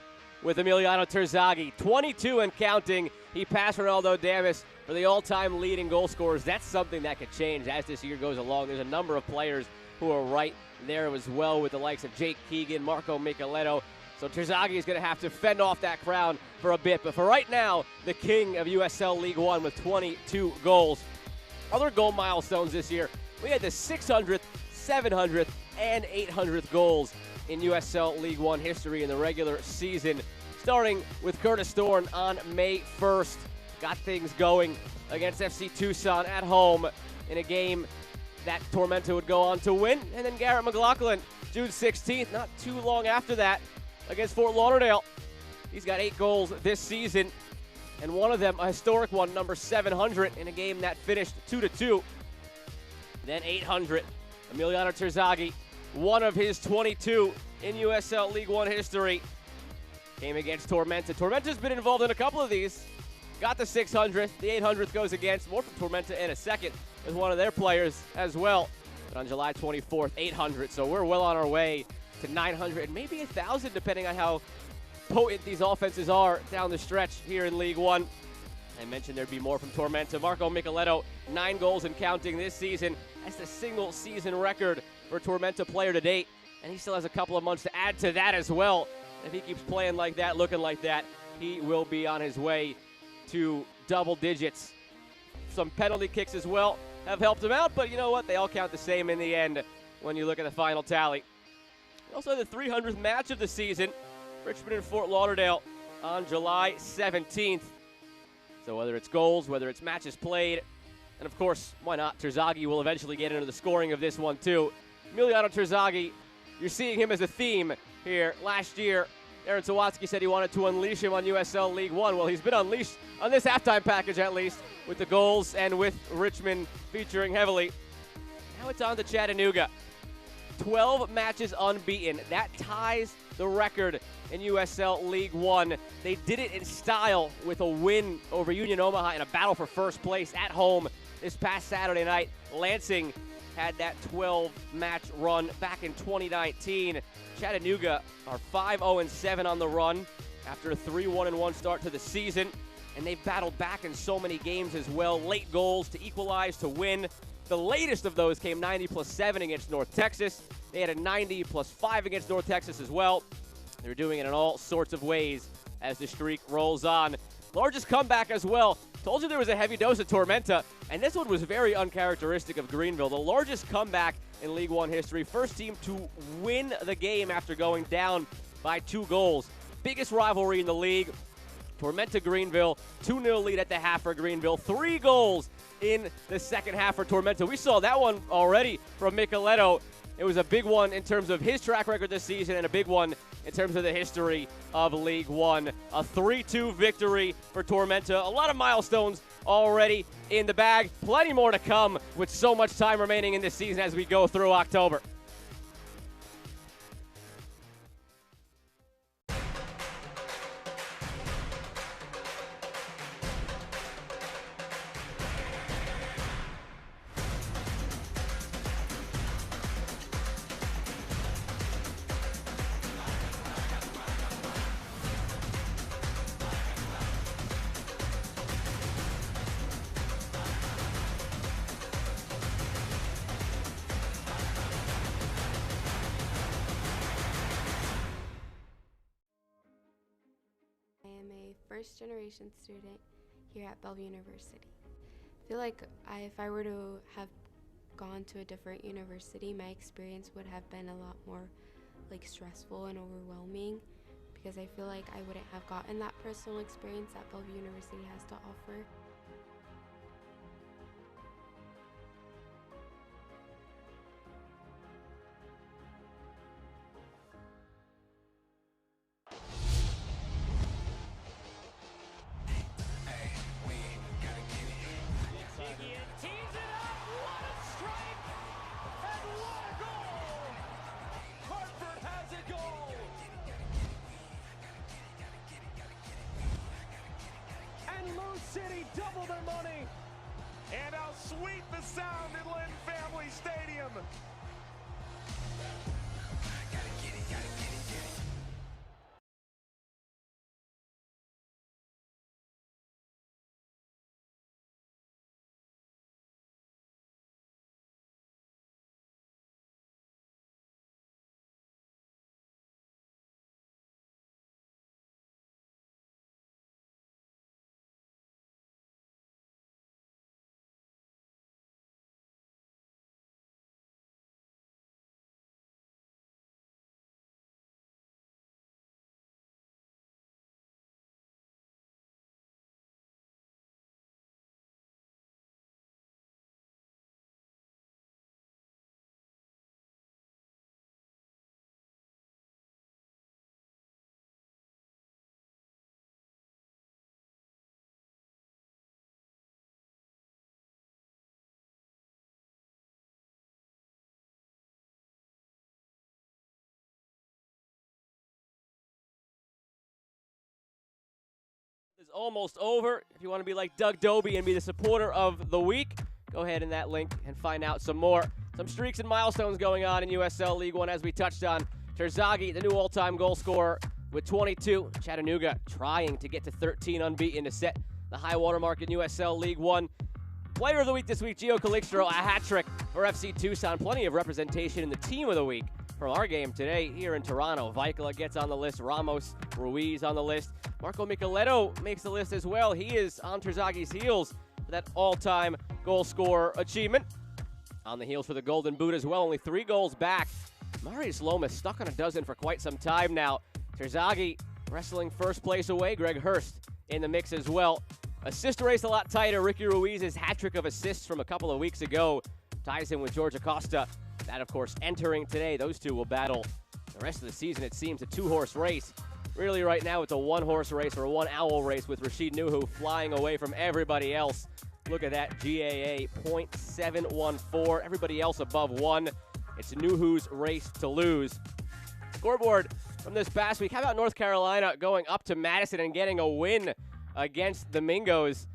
with Emiliano Terzaghi. 22 and counting. He passed Ronaldo Damas for the all-time leading goal scorers. That's something that could change as this year goes along. There's a number of players who are right there as well with the likes of Jake Keegan, Marco Micheletto. So Terzaghi is going to have to fend off that crown for a bit. But for right now, the king of USL League One with 22 goals. Other goal milestones this year, we had the 600th, 700th, and 800th goals in USL League One history in the regular season. Starting with Curtis Thorne on May 1st. Got things going against FC Tucson at home in a game that Tormenta would go on to win. And then Garrett McLaughlin, June 16th, not too long after that, against Fort Lauderdale. He's got 8 goals this season, and one of them a historic one, number 700, in a game that finished 2-2. Then 800, Emiliano Terzaghi, one of his 22 in USL League One history, came against Tormenta. Tormenta's been involved in a couple of these. Got the 600th, the 800th goes against. More from Tormenta in a second with one of their players as well. But on July 24th, 800. So we're well on our way to 900 and maybe 1,000 depending on how potent these offenses are down the stretch here in League One. I mentioned there'd be more from Tormenta. Marco Micheletto, 9 goals and counting this season. That's the single season record for Tormenta player to date, and he still has a couple of months to add to that as well. If he keeps playing like that, looking like that, he will be on his way to double digits. Some penalty kicks as well have helped him out, but you know what? They all count the same in the end when you look at the final tally. Also, the 300th match of the season, Richmond and Fort Lauderdale on July 17th. So whether it's goals, whether it's matches played, and of course, why not? Terzaghi will eventually get into the scoring of this one too. Emiliano Terzaghi, you're seeing him as a theme here. Last year, Aaron Sawatsky said he wanted to unleash him on USL League One. Well, he's been unleashed on this halftime package at least, with the goals and with Richmond featuring heavily. Now it's on to Chattanooga. 12 matches unbeaten. That ties the record in USL League One. They did it in style with a win over Union Omaha in a battle for first place at home this past Saturday night. Lansing had that 12-match run back in 2019. Chattanooga are 5-0-7 on the run after a 3-1-1 start to the season, and they've battled back in so many games as well. Late goals to equalize, to win. The latest of those came 90+7 against North Texas. They had a 90+5 against North Texas as well. They're doing it in all sorts of ways as the streak rolls on. Largest comeback as well. Told you there was a heavy dose of Tormenta, and this one was very uncharacteristic of Greenville. The largest comeback in League One history. First team to win the game after going down by 2 goals. Biggest rivalry in the league. Tormenta Greenville, 2-0 lead at the half for Greenville. 3 goals in the second half for Tormenta. We saw that one already from Micheletto. It was a big one in terms of his track record this season and a big one in terms of the history of League One. A 3-2 victory for Tormenta. A lot of milestones already in the bag. Plenty more to come with so much time remaining in this season as we go through October. First-generation student here at Bellevue University. I feel like if I were to have gone to a different university, my experience would have been a lot more stressful and overwhelming, because I feel like I wouldn't have gotten that personal experience that Bellevue University has to offer. City double their money, and how sweet the sound in Lynn Family Stadium. Is almost over. If you want to be like Doug Doby and be the supporter of the week, go ahead in that link and find out some more. Some streaks and milestones going on in USL League One, as we touched on Terzaghi, the new all-time goal scorer, with 22. Chattanooga trying to get to 13 unbeaten to set the high water mark in USL League One. Player of the week this week, Gio Calixtro, a hat trick for FC Tucson. Plenty of representation in the team of the week from our game today here in Toronto. Vicala gets on the list. Ramos, Ruiz on the list. Marco Micheletto makes the list as well. He is on Terzaghi's heels for that all-time goal scorer achievement. On the heels for the Golden Boot as well. Only 3 goals back. Marius Lomas stuck on a dozen for quite some time now. Terzaghi wrestling first place away. Greg Hurst in the mix as well. Assist race a lot tighter. Ricky Ruiz's hat trick of assists from a couple of weeks ago ties him with George Acosta. That, of course, entering today. Those two will battle the rest of the season. It seems a 2-horse race. Really, right now, it's a 1-horse race or a 1-owl race with Rashid Nuhu flying away from everybody else. Look at that GAA, .714. Everybody else above 1. It's Nuhu's race to lose. Scoreboard from this past week. How about North Carolina going up to Madison and getting a win against the Mingos?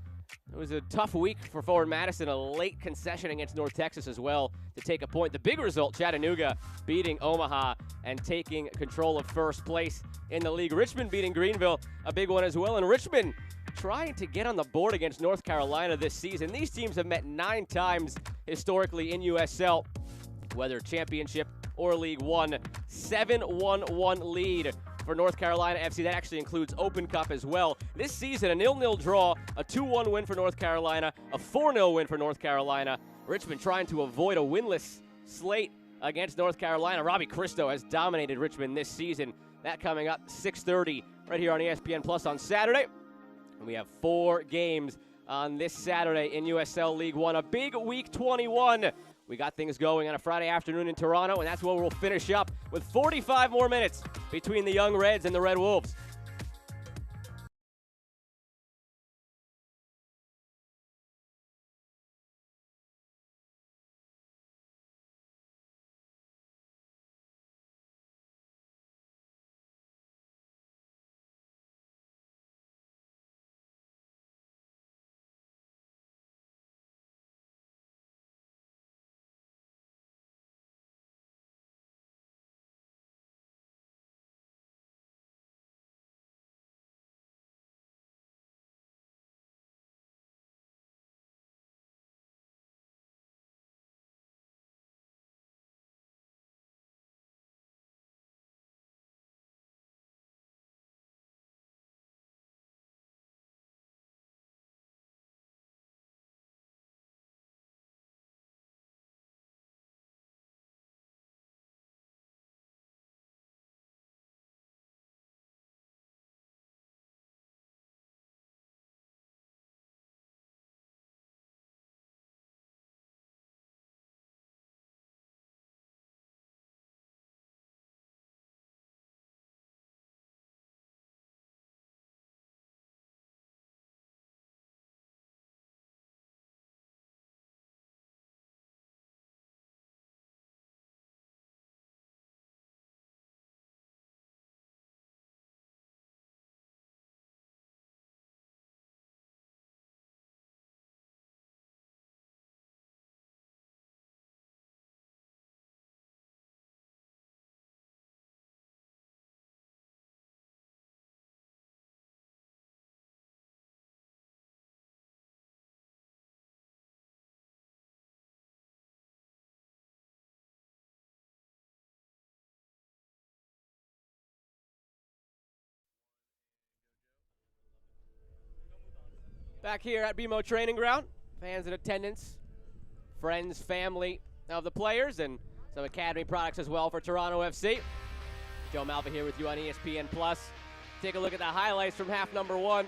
It was a tough week for Forward Madison, a late concession against North Texas as well to take a point. The big result, Chattanooga beating Omaha and taking control of first place in the league. Richmond beating Greenville, a big one as well. And Richmond trying to get on the board against North Carolina this season. These teams have met 9 times historically in USL, whether championship or League One. 7-1-1 lead for North Carolina FC. That actually includes Open Cup as well. This season, a 0-0 draw, a 2-1 win for North Carolina, a 4-0 win for North Carolina. Richmond trying to avoid a winless slate against North Carolina. Robbie Cristo has dominated Richmond this season. That coming up 6:30 right here on ESPN Plus on Saturday. And we have 4 games on this Saturday in USL League One. A big Week 21. We got things going on a Friday afternoon in Toronto, and that's where we'll finish up with 45 more minutes between the Young Reds and the Red Wolves. Back here at BMO Training Ground, fans in attendance, friends, family of the players, and some Academy products as well for Toronto FC. Joe Malva here with you on ESPN Plus. Take a look at the highlights from half number 1.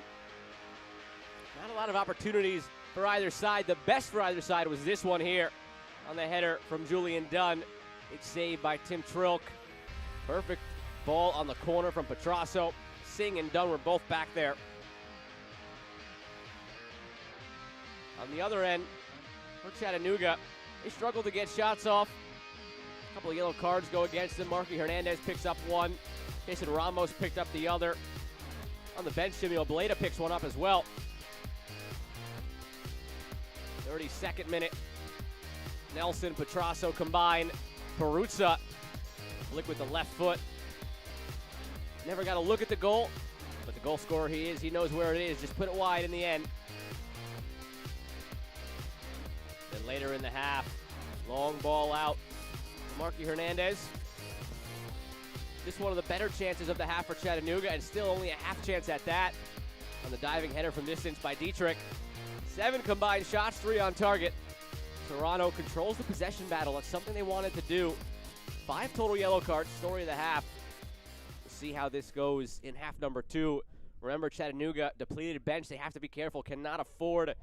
Not a lot of opportunities for either side. The best for either side was this one here on the header from Julian Dunn. It's saved by Tim Trilk. Perfect ball on the corner from Petrasso. Singh and Dunn were both back there. On the other end, for Chattanooga, they struggle to get shots off. A couple of yellow cards go against them. Marky Hernandez picks up one. Jason Ramos picked up the other. On the bench, Jimmy Obleda picks one up as well. 32nd minute. Nelson, Petrasso combine. Peruzza Flick with the left foot. Never got to look at the goal, but the goal scorer he is. He knows where it is. Just put it wide in the end. Then later in the half, long ball out. Marky Hernandez. Just one of the better chances of the half for Chattanooga, and still only a half chance at that on the diving header from distance by Dietrich. 7 combined shots, 3 on target. Toronto controls the possession battle. That's something they wanted to do. 5 total yellow cards, story of the half. We'll see how this goes in half number 2. Remember, Chattanooga, depleted bench. They have to be careful, cannot afford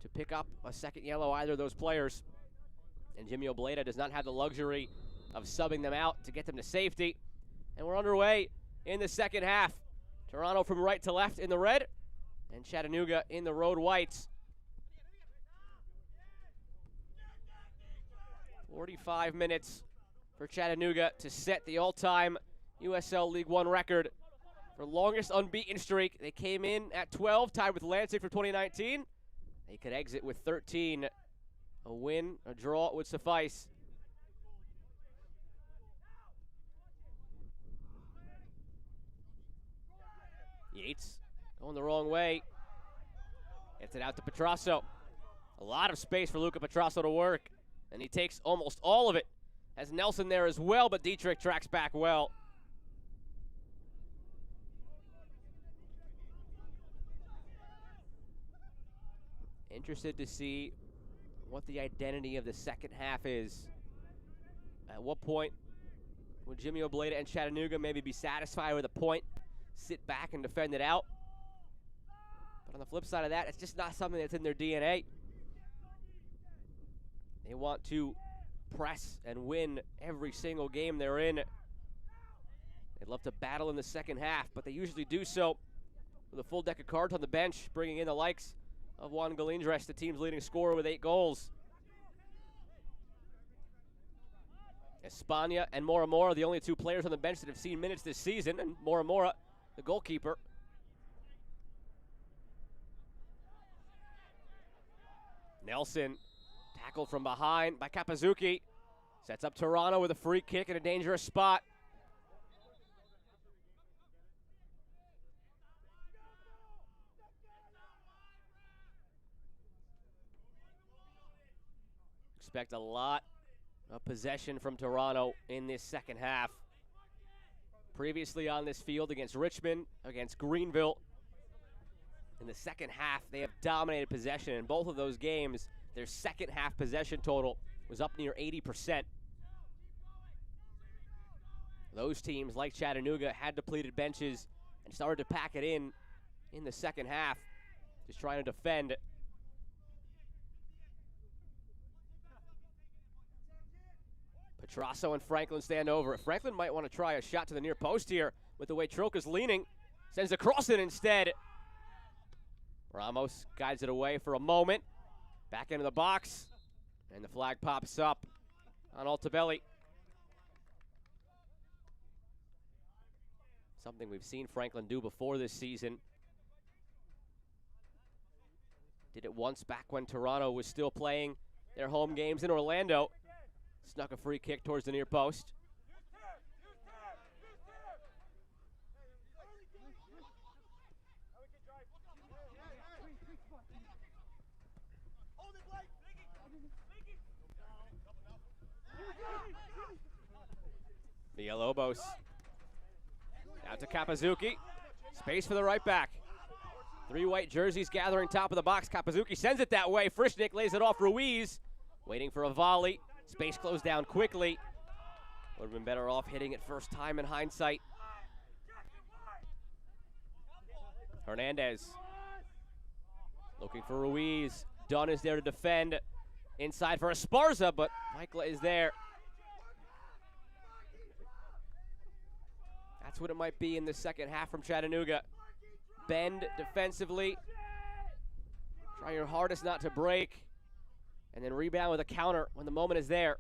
to pick up a second yellow, either of those players. And Jimmy Obleda does not have the luxury of subbing them out to get them to safety. And we're underway in the second half. Toronto from right to left in the red, and Chattanooga in the road whites. 45 minutes for Chattanooga to set the all-time USL League One record for longest unbeaten streak. They came in at 12, tied with Lansing for 2019. They could exit with 13. A win, a draw would suffice. Yates going the wrong way. Gets it out to Petrasso. A lot of space for Luca Petrasso to work, and he takes almost all of it. Has Nelson there as well, but Dietrich tracks back well. Interested to see what the identity of the second half is. At what point would Jimmy Obleda and Chattanooga maybe be satisfied with a point, sit back and defend it out? But on the flip side of that, it's just not something that's in their DNA. They want to press and win every single game they're in. They'd love to battle in the second half, but they usually do so with a full deck of cards on the bench, bringing in the likes of Juan Galindres, the team's leading scorer with 8 goals. Espana and Moramora, the only 2 players on the bench that have seen minutes this season, and Moramora, the goalkeeper. Nelson, tackled from behind by Kapazuki. Sets up Toronto with a free kick in a dangerous spot. Expect a lot of possession from Toronto in this second half. Previously on this field against Richmond, against Greenville. In the second half, they have dominated possession. In both of those games, their second half possession total was up near 80%. Those teams, like Chattanooga, had depleted benches and started to pack it in the second half, just trying to defend. Petrasso and Franklin stand over. Franklin might want to try a shot to the near post here with the way Troca's leaning. Sends the cross in instead. Ramos guides it away for a moment. Back into the box. And the flag pops up on Altobelli. Something we've seen Franklin do before this season. Did it once back when Toronto was still playing their home games in Orlando. Snuck a free kick towards the near post. Villalobos. Out to Kapazuki. Space for the right back. 3 white jerseys gathering top of the box. Kapazuki sends it that way. Frischnick lays it off Ruiz. Waiting for a volley. Space closed down quickly. Would have been better off hitting it first time in hindsight. Hernandez. Looking for Ruiz. Dunn is there to defend. Inside for Esparza, but Michael is there. That's what it might be in the second half from Chattanooga. Bend defensively. Try your hardest not to break. And then rebound with a counter when the moment is there.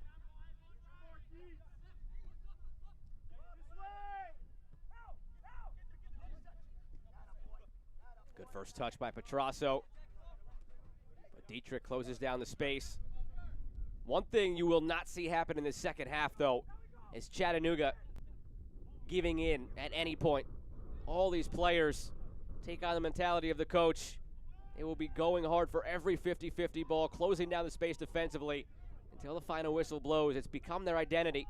Good first touch by Petrasso. But Dietrich closes down the space. One thing you will not see happen in this second half, though, Is Chattanooga giving in at any point? All these players take on the mentality of the coach. They will be going hard for every 50-50 ball, closing down the space defensively until the final whistle blows. It's become their identity.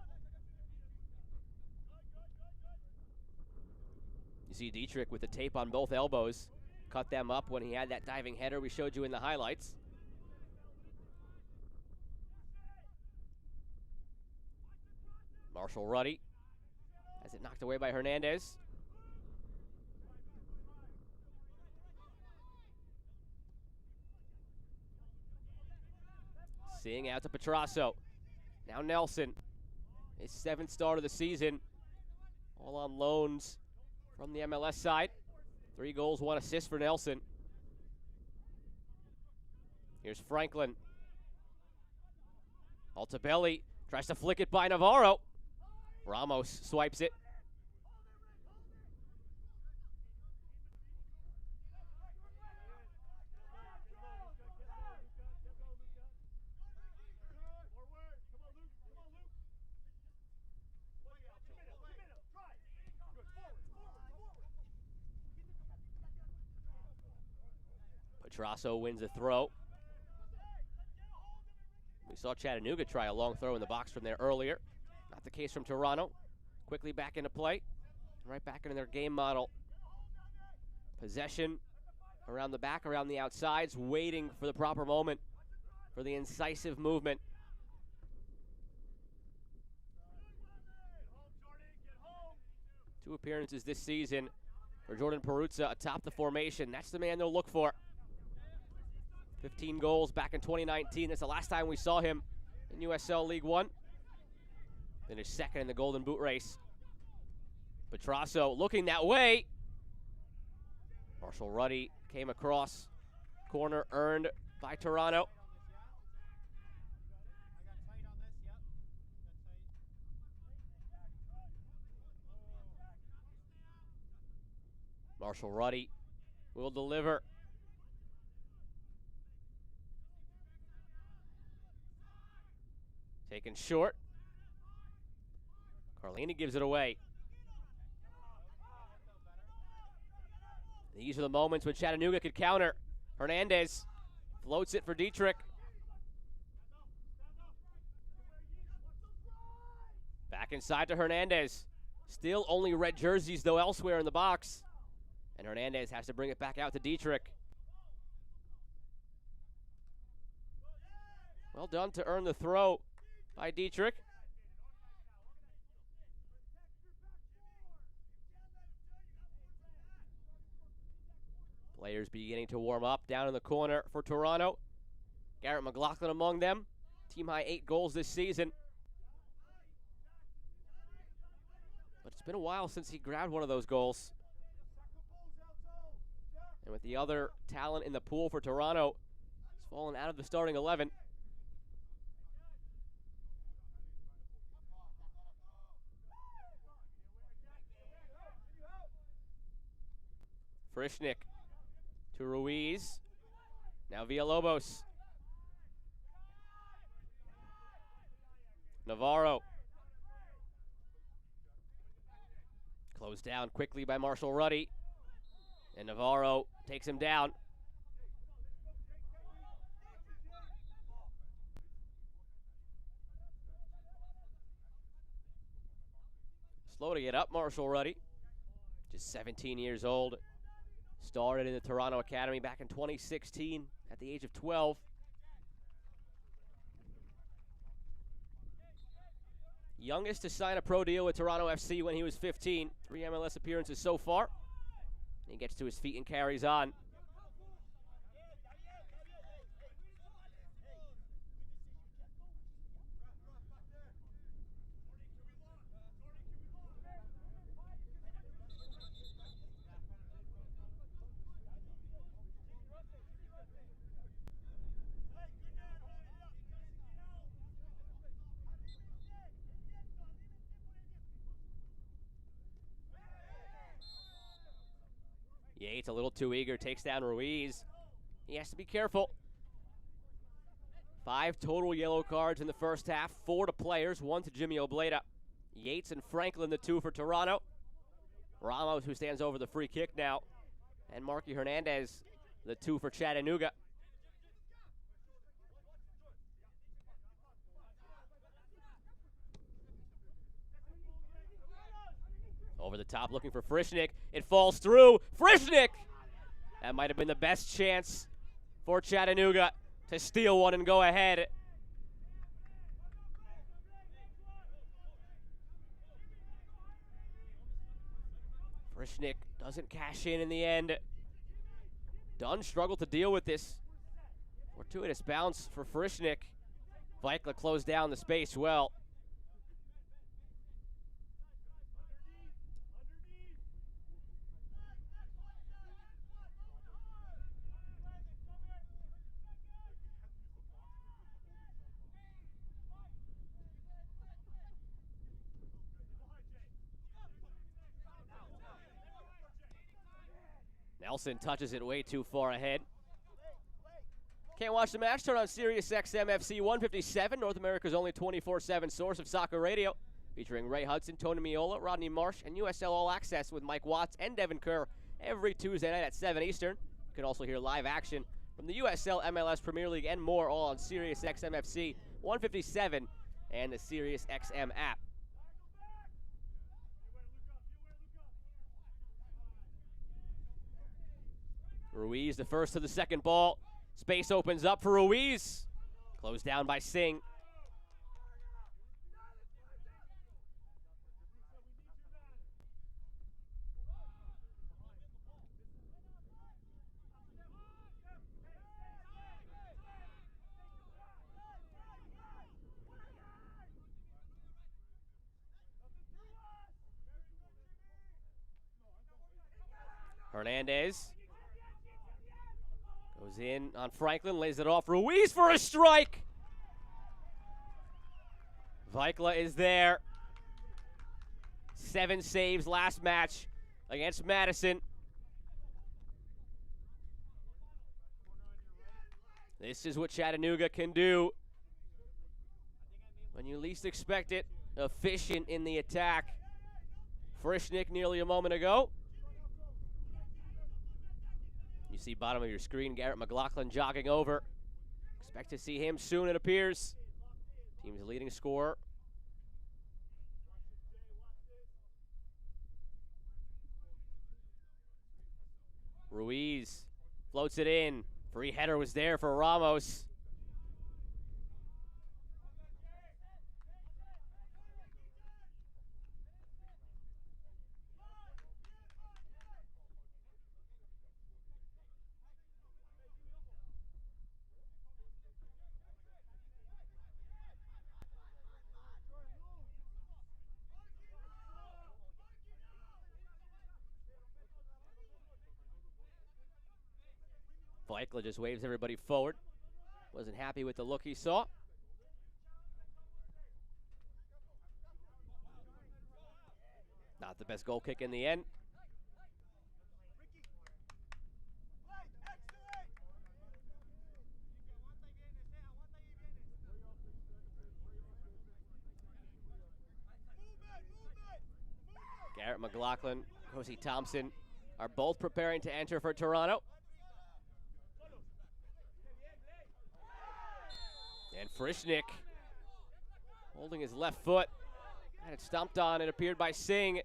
You see Dietrich with the tape on both elbows. Cut them up when he had that diving header we showed you in the highlights. Marshall Ruddy has it knocked away by Hernandez. Seeing out to Petrasso. Now Nelson, his 7th start of the season. All on loans from the MLS side. 3 goals, 1 assist for Nelson. Here's Franklin. Altabelli tries to flick it by Navarro. Ramos swipes it. Petrasso wins the throw. We saw Chattanooga try a long throw in the box from there earlier. Not the case from Toronto. Quickly back into play. Right back into their game model. Possession around the back, around the outsides, waiting for the proper moment for the incisive movement. Two appearances this season for Jordan Peruzza atop the formation. That's the man they'll look for. 15 goals back in 2019. That's the last time we saw him in USL League One. Finished second in the Golden Boot race. Petrasso looking that way. Marshall Ruddy came across. Corner earned by Toronto. Marshall Ruddy will deliver. Taken short. Carlini gives it away. These are the moments when Chattanooga could counter. Hernandez floats it for Dietrich. Back inside to Hernandez. Still only red jerseys, though, elsewhere in the box. And Hernandez has to bring it back out to Dietrich. Well done to earn the throw by Dietrich. Players beginning to warm up down in the corner for Toronto. Garrett McLaughlin among them. Team high 8 goals this season. But it's been a while since he grabbed one of those goals. And with the other talent in the pool for Toronto, he's fallen out of the starting 11. Frischnick to Ruiz. Now Villalobos. Navarro. Closed down quickly by Marshall Ruddy. And Navarro takes him down. Slow to get up, Marshall Ruddy. Just 17 years old. Started in the Toronto Academy back in 2016 at the age of 12. Youngest to sign a pro deal with Toronto FC when he was 15. 3 MLS appearances so far. He gets to his feet and carries on. Yates a little too eager, takes down Ruiz. He has to be careful. 5 total yellow cards in the first half, 4 to players, 1 to Jimmy Obleda. Yates and Franklin, the two for Toronto. Ramos, who stands over the free kick now. And Marky Hernandez, the two for Chattanooga. Over the top, looking for Frischnick. It falls through. Frischnick! That might have been the best chance for Chattanooga to steal one and go ahead. Frischnick doesn't cash in the end. Dunn struggled to deal with this. Fortuitous bounce for Frischnick. Vikla closed down the space well. Nelson touches it way too far ahead. Can't watch the match? Turn on Sirius XM FC 157, North America's only 24/7 source of soccer radio, featuring Ray Hudson, Tony Miola, Rodney Marsh, and USL All Access with Mike Watts and Devin Kerr every Tuesday night at 7 Eastern. You can also hear live action from the USL, MLS Premier League, and more, all on Sirius XM FC 157 and the Sirius XM app. Ruiz, the first to the second ball. Space opens up for Ruiz. Closed down by Singh. Hernandez goes in on Franklin, lays it off. Ruiz for a strike. Vikla is there. 7 saves last match against Madison. This is what Chattanooga can do when you least expect it. Efficient in the attack. Frischnick nearly a moment ago. You see bottom of your screen, Garrett McLaughlin jogging over. Expect to see him soon, it appears. Team's leading scorer. Ruiz floats it in. Free header was there for Ramos. Vikla just waves everybody forward. Wasn't happy with the look he saw. Not the best goal kick in the end. Garrett McLaughlin, Josie Thompson are both preparing to enter for Toronto. And Frischnick holding his left foot. Had it stomped on. It appeared by Singh.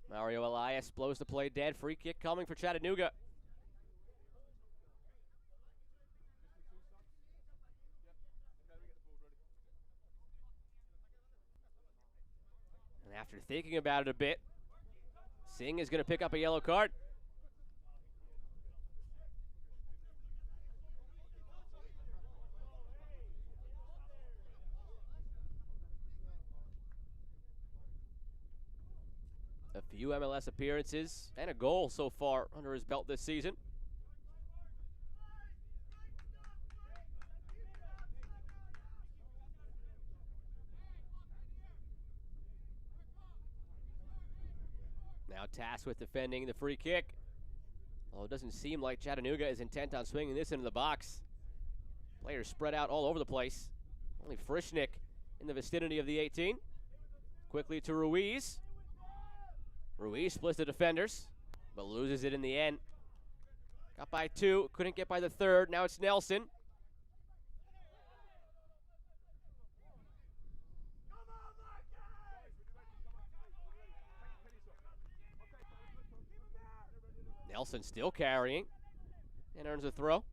Mario Elias blows the play dead. Free kick coming for Chattanooga. And after thinking about it a bit, Singh is going to pick up a yellow card. A few MLS appearances and a goal so far under his belt this season. Now tasked with defending the free kick. Although it doesn't seem like Chattanooga is intent on swinging this into the box. Players spread out all over the place. Only Frischnick in the vicinity of the 18. Quickly to Ruiz. Ruiz splits the defenders, but loses it in the end. Got by 2, couldn't get by the 3rd. Now it's Nelson. Nelson still carrying and earns a throw.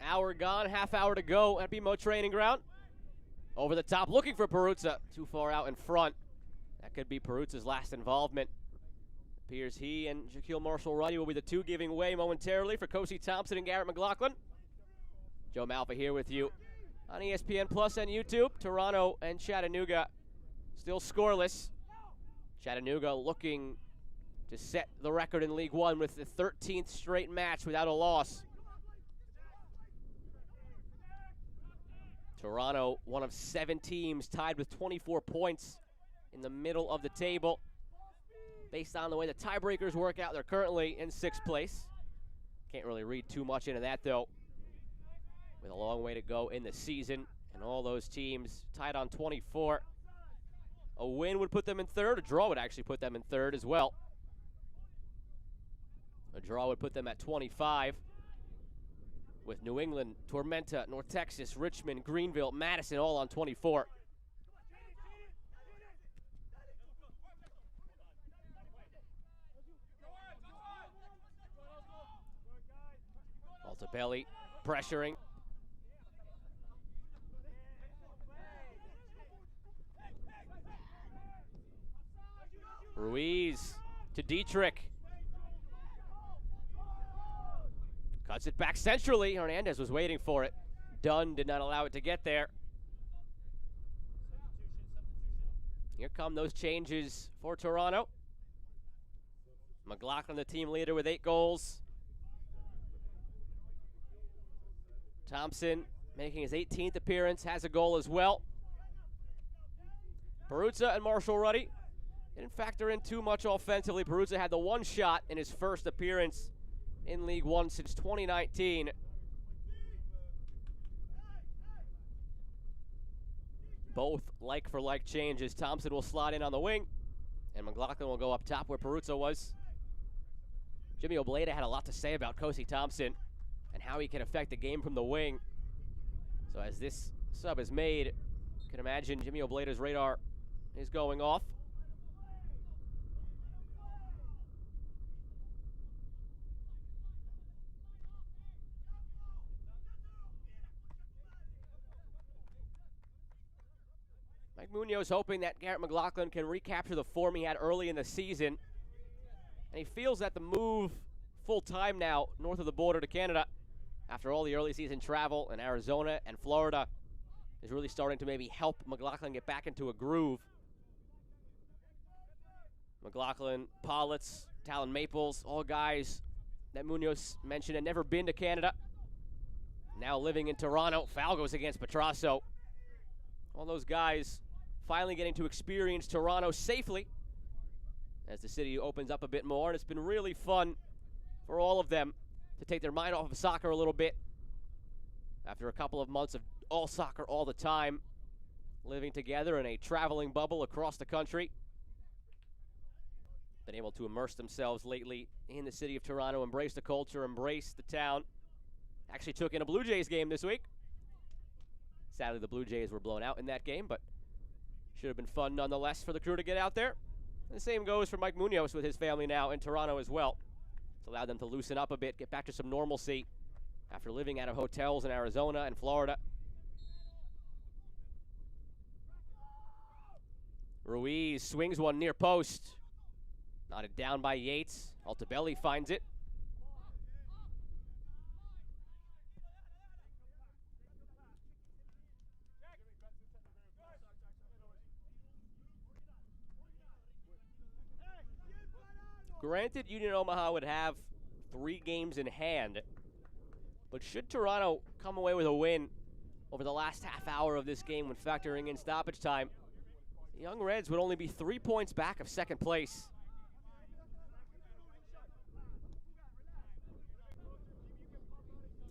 Hour gone, half hour to go at BMO Training Ground. Over the top, looking for Peruzza. Too far out in front. That could be Peruzza's last involvement. Appears he and Shaquille Marshall-Ruddy will be the two giving way momentarily for Kosi Thompson and Garrett McLaughlin. Joe Malfa here with you on ESPN Plus and YouTube. Toronto and Chattanooga still scoreless. Chattanooga looking to set the record in League One with the 13th straight match without a loss. Toronto, one of 7 teams tied with 24 points in the middle of the table. Based on the way the tiebreakers work out, they're currently in 6th place. Can't really read too much into that, though, with a long way to go in the season and all those teams tied on 24. A win would put them in 3rd. A draw would actually put them in 3rd as well. A draw would put them at 25. With New England, Tormenta, North Texas, Richmond, Greenville, Madison all on 24. Altabelli pressuring. Ruiz to Dietrich. Cuts it back centrally. Hernandez was waiting for it. Dunn did not allow it to get there. Here come those changes for Toronto. McLaughlin, the team leader, with 8 goals. Thompson making his 18th appearance, has a goal as well. Peruzza and Marshall-Ruddy didn't factor in too much offensively. Peruzza had the 1 shot in his first appearance in League One since 2019. Both like-for-like changes. Thompson will slide in on the wing, and McLaughlin will go up top where Peruzza was. Jimmy Obleda had a lot to say about Kosi Thompson and how he can affect the game from the wing. So as this sub is made, you can imagine Jimmy Obleda's radar is going off. Mike Munoz hoping that Garrett McLaughlin can recapture the form he had early in the season. And he feels that the move full-time now north of the border to Canada after all the early season travel in Arizona and Florida is really starting to maybe help McLaughlin get back into a groove. McLaughlin, Politz, Talon Maples, all guys that Munoz mentioned had never been to Canada. Now living in Toronto. Foul goes against Petrasso. All those guys finally getting to experience Toronto safely as the city opens up a bit more. And it's been really fun for all of them to take their mind off of soccer a little bit after a couple of months of all soccer all the time, living together in a traveling bubble across the country. Been able to immerse themselves lately in the city of Toronto, embrace the culture, embrace the town. Actually took in a Blue Jays game this week. Sadly, the Blue Jays were blown out in that game, but should have been fun nonetheless for the crew to get out there. And the same goes for Mike Munoz with his family now in Toronto as well. It's allowed them to loosen up a bit, get back to some normalcy after living out of hotels in Arizona and Florida. Ruiz swings one near post. Knotted down by Yates. Altabelli finds it. Granted, Union Omaha would have 3 games in hand, but should Toronto come away with a win over the last half hour of this game when factoring in stoppage time, the Young Reds would only be 3 points back of second place.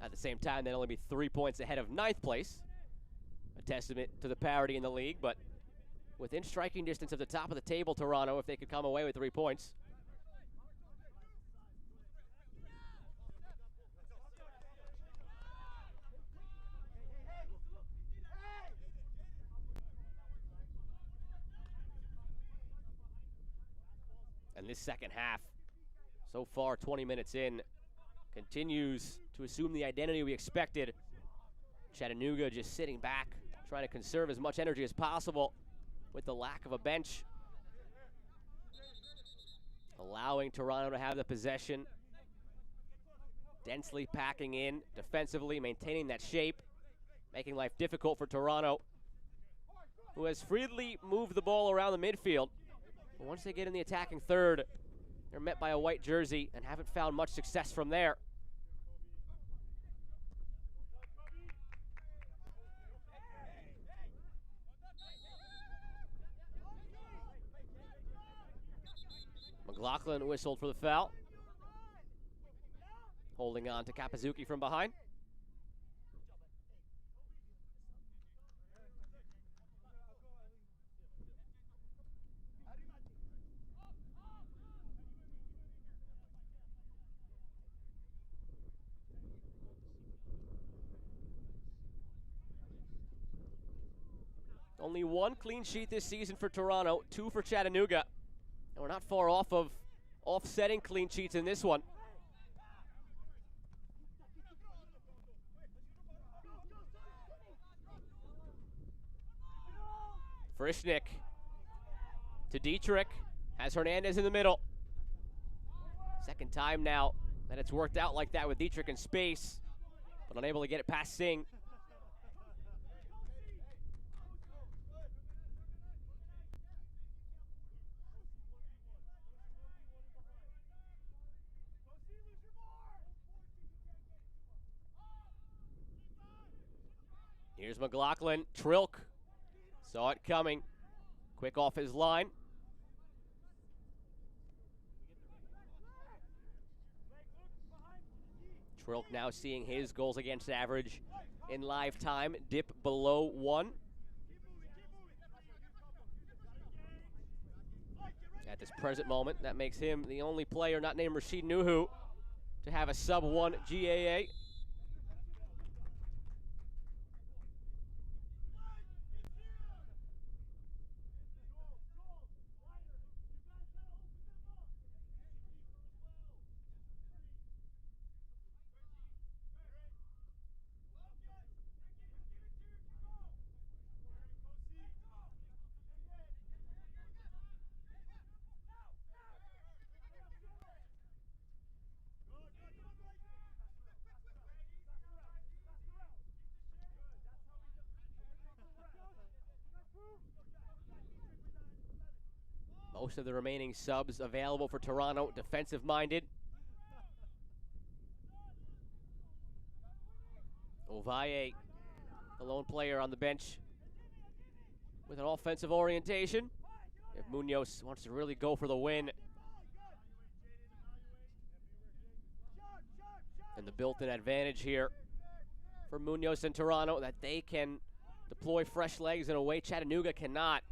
At the same time, they'd only be 3 points ahead of ninth place. A testament to the parity in the league, but within striking distance of the top of the table, Toronto, if they could come away with 3 points. And this second half, so far 20 minutes in, continues to assume the identity we expected. Chattanooga just sitting back, trying to conserve as much energy as possible with the lack of a bench. Allowing Toronto to have the possession. Densely packing in, defensively maintaining that shape, making life difficult for Toronto, who has freely moved the ball around the midfield. But once they get in the attacking third, they're met by a white jersey and haven't found much success from there. McLaughlin whistled for the foul. Holding on to Kapazuki from behind. Only 1 clean sheet this season for Toronto, 2 for Chattanooga. And we're not far off of offsetting clean sheets in this one. Frischnick to Dietrich, has Hernandez in the middle. Second time now that it's worked out like that with Dietrich in space, but unable to get it past Singh. Here's McLaughlin. Trilk saw it coming. Quick off his line. Trilk now seeing his goals against average in live time dip below 1. At this present moment, that makes him the only player not named Rashid Nuhu to have a sub-1 GAA. Most of the remaining subs available for Toronto, defensive-minded. Ovalle, the lone player on the bench with an offensive orientation. If Munoz wants to really go for the win. And the built-in advantage here for Munoz and Toronto, that they can deploy fresh legs in a way Chattanooga cannot.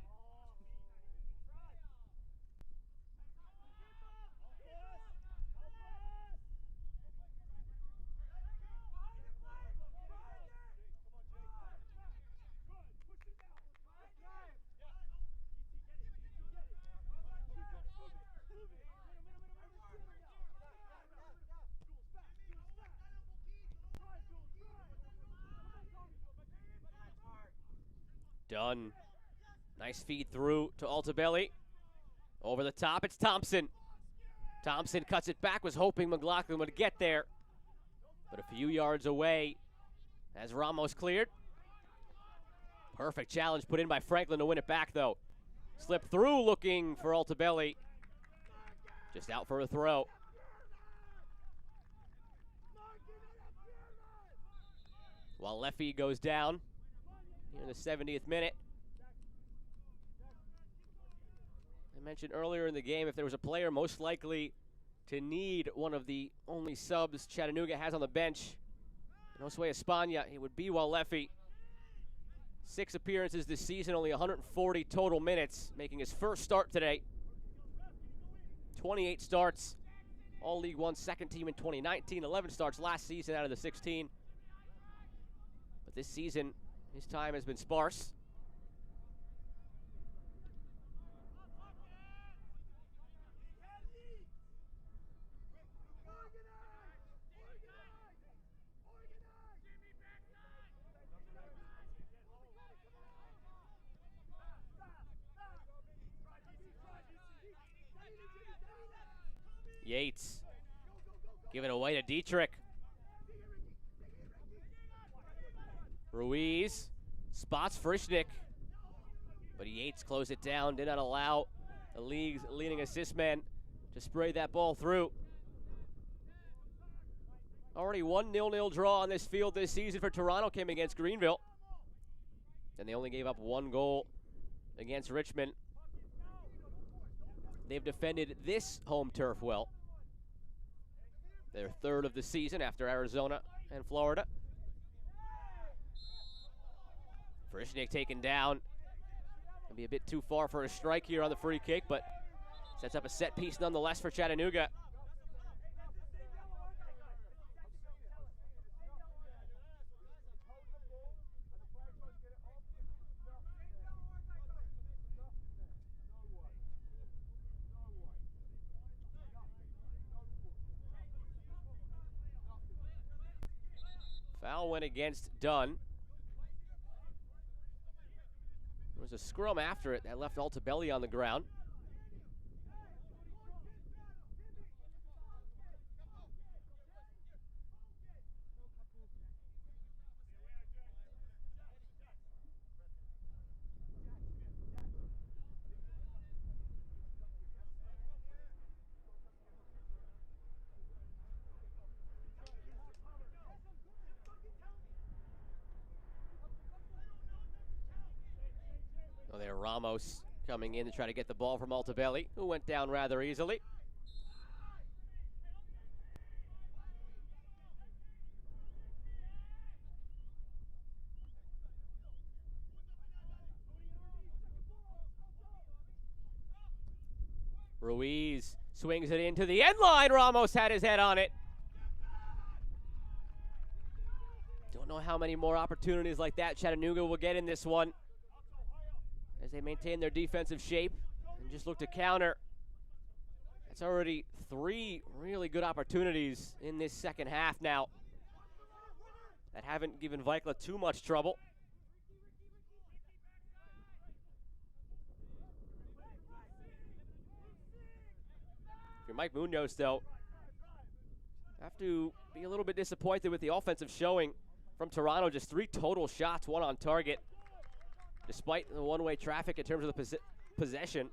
Dunn, nice feed through to Altabelli. Over the top, it's Thompson. Thompson cuts it back, was hoping McLaughlin would get there. But a few yards away as Ramos cleared. Perfect challenge put in by Franklin to win it back, though. Slip through looking for Altabelli. Just out for a throw. While Leffy goes down here in the 70th minute. I mentioned earlier in the game, if there was a player most likely to need one of the only subs Chattanooga has on the bench, Josue Espana, it would be Leffy. 6 appearances this season, only 140 total minutes, making his first start today. 28 starts, all League One second team in 2019, 11 starts last season out of the 16. But this season, his time has been sparse. Yates giving away to Dietrich. Ruiz spots Frischnick, but Yates closed it down, did not allow the league's leading assist man to spray that ball through. Already 1 0-0 draw on this field this season for Toronto came against Greenville. And they only gave up 1 goal against Richmond. They've defended this home turf well. Their 3rd of the season after Arizona and Florida. Frischnick taken down. Gonna be a bit too far for a strike here on the free kick, but sets up a set piece nonetheless for Chattanooga. Foul went against Dunn. There was a scrum after it that left Altabelli on the ground. There, Ramos coming in to try to get the ball from Altabelli, who went down rather easily. Ruiz swings it into the end line. Ramos had his head on it. Don't know how many more opportunities like that Chattanooga will get in this one, as they maintain their defensive shape and just look to counter. That's already 3 really good opportunities in this second half now that haven't given Vikla too much trouble. If you're Mike Munoz, though, have to be a little bit disappointed with the offensive showing from Toronto. Just 3 total shots, 1 on target, despite the one-way traffic in terms of the possession.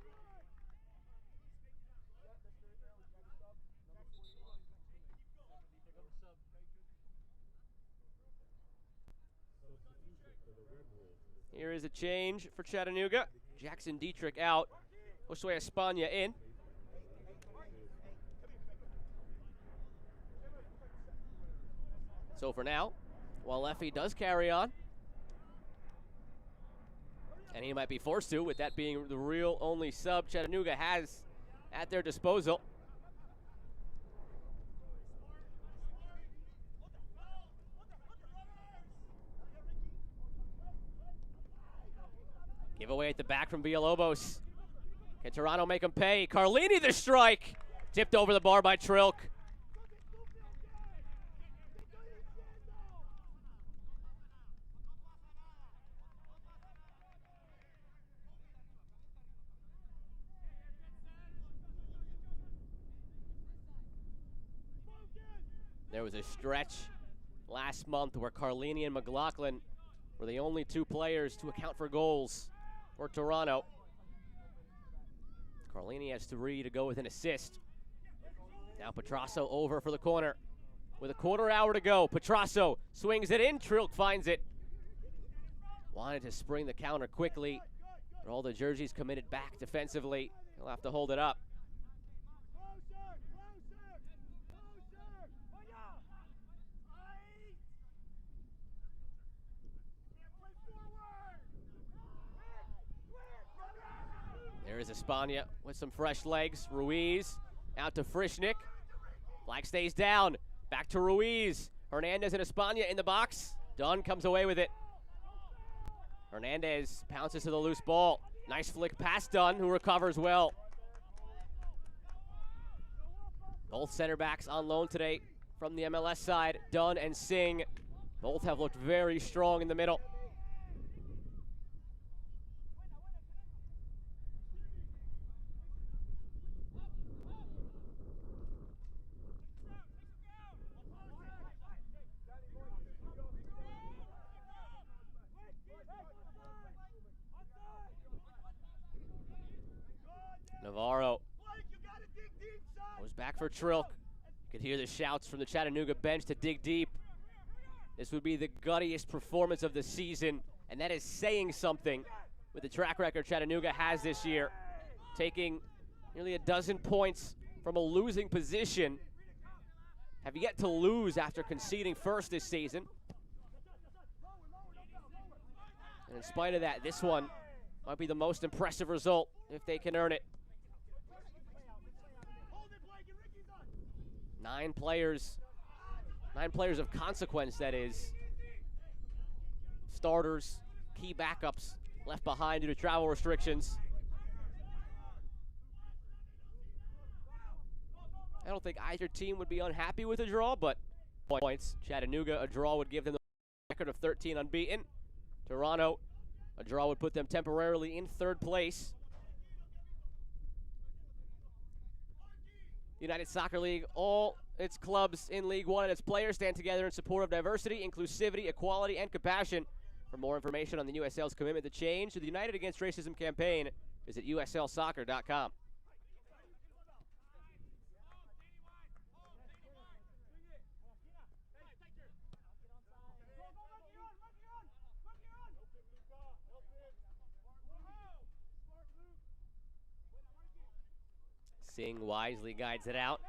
Here is a change for Chattanooga. Jackson Dietrich out, Josue Espana in. So for now, while Leffy does carry on, and he might be forced to, with that being the real only sub Chattanooga has at their disposal. Giveaway at the back from Villalobos. Can Toronto make him pay? Carlini the strike. Tipped over the bar by Trilk. There was a stretch last month where Carlini and McLaughlin were the only 2 players to account for goals for Toronto. Carlini has 3 to go with an assist. Now Petrasso over for the corner. With a quarter hour to go, Petrasso swings it in. Trilk finds it. Wanted to spring the counter quickly, but all the jerseys committed back defensively. He'll have to hold it up. There is Espana with some fresh legs. Ruiz out to Frischnick. Flag stays down. Back to Ruiz. Hernandez and Espana in the box. Dunn comes away with it. Hernandez pounces to the loose ball. Nice flick past Dunn, who recovers well. Both center backs on loan today from the MLS side. Dunn and Singh both have looked very strong in the middle. Navarro goes back for Trilk. You could hear the shouts from the Chattanooga bench to dig deep. This would be the guttiest performance of the season, and that is saying something with the track record Chattanooga has this year. Taking nearly a dozen points from a losing position. Have yet to lose after conceding first this season. And in spite of that, this one might be the most impressive result if they can earn it. 9 players of consequence, that is. Starters, key backups left behind due to travel restrictions. I don't think either team would be unhappy with a draw, but points. Chattanooga, a draw would give them the record of 13 unbeaten. Toronto, a draw would put them temporarily in 3rd place. United Soccer League, all its clubs in League One and its players stand together in support of diversity, inclusivity, equality, and compassion. For more information on the USL's commitment to change to the United Against Racism campaign, visit uslsoccer.com. Singh wisely guides it out.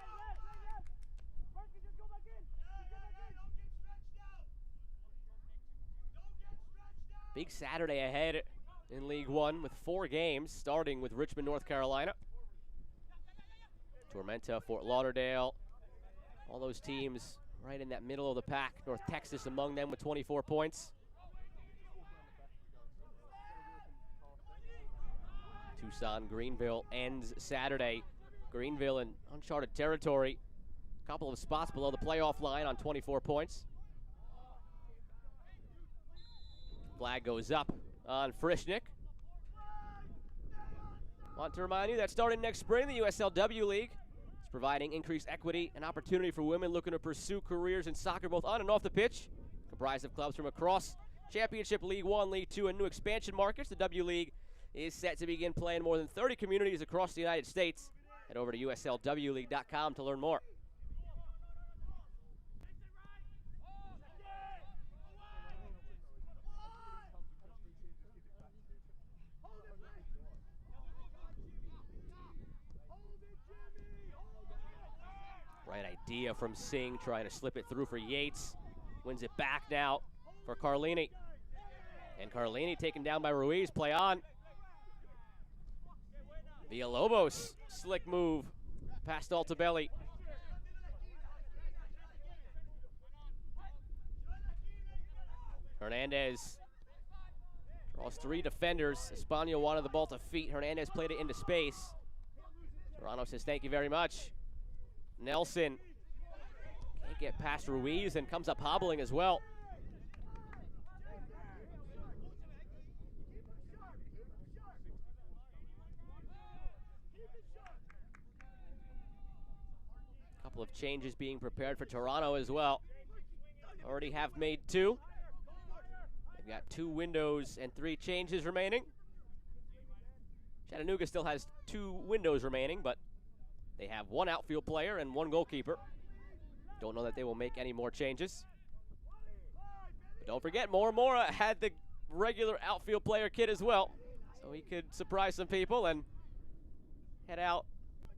Big Saturday ahead in League One with 4 games, starting with Richmond, North Carolina. Tormenta, Fort Lauderdale, all those teams right in that middle of the pack. North Texas among them with 24 points. Tucson, Greenville ends Saturday. Greenville in uncharted territory. A couple of spots below the playoff line on 24 points. Flag goes up on Frischnick. Want to remind you that starting next spring, the USLW League is providing increased equity and opportunity for women looking to pursue careers in soccer both on and off the pitch. Comprised of clubs from across Championship, League One, League Two, and new expansion markets, the W League is set to begin playing more than 30 communities across the United States. Head over to uslwleague.com to learn more. Right idea from Singh, trying to slip it through for Yates. Wins it back now for Carlini. And Carlini taken down by Ruiz. Play on. Villalobos, slick move past Altabelli. Hernandez draws 3 defenders. Espana wanted the ball to feet. Hernandez played it into space. Toronto says thank you very much. Nelson can't get past Ruiz and comes up hobbling as well. Couple of changes being prepared for Toronto as well. Already have made 2. They've got 2 windows and 3 changes remaining. Chattanooga still has 2 windows remaining, but They have one outfield player and one goalkeeper. Don't know that they will make any more changes. But don't forget, Mora had the regular outfield player kit as well, so he could surprise some people and head out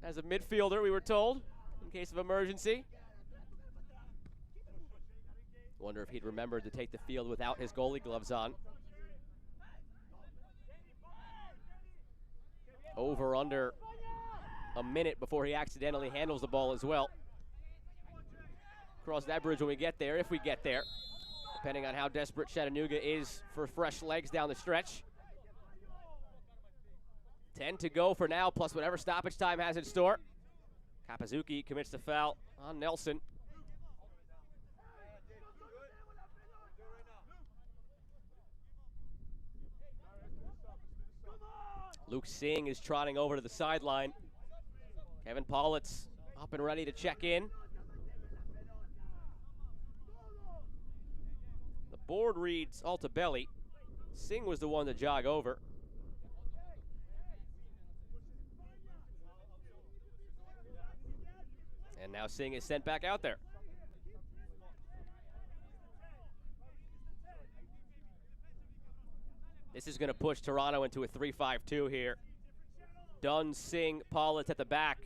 as a midfielder, we were told, in case of emergency. Wonder if he'd remembered to take the field without his goalie gloves on. Over under a minute before he accidentally handles the ball as well. Cross that bridge when we get there, if we get there, depending on how desperate Chattanooga is for fresh legs down the stretch. 10 to go for now, plus whatever stoppage time has in store. Kapazuki commits the foul on Nelson. Luke Singh is trotting over to the sideline. Kevin Pollitt's up and ready to check in. The board reads Altabelli. Singh was the one to jog over. And now Singh is sent back out there. This is going to push Toronto into a 3-5-2 here. Dunn, Singh, Pollitt at the back.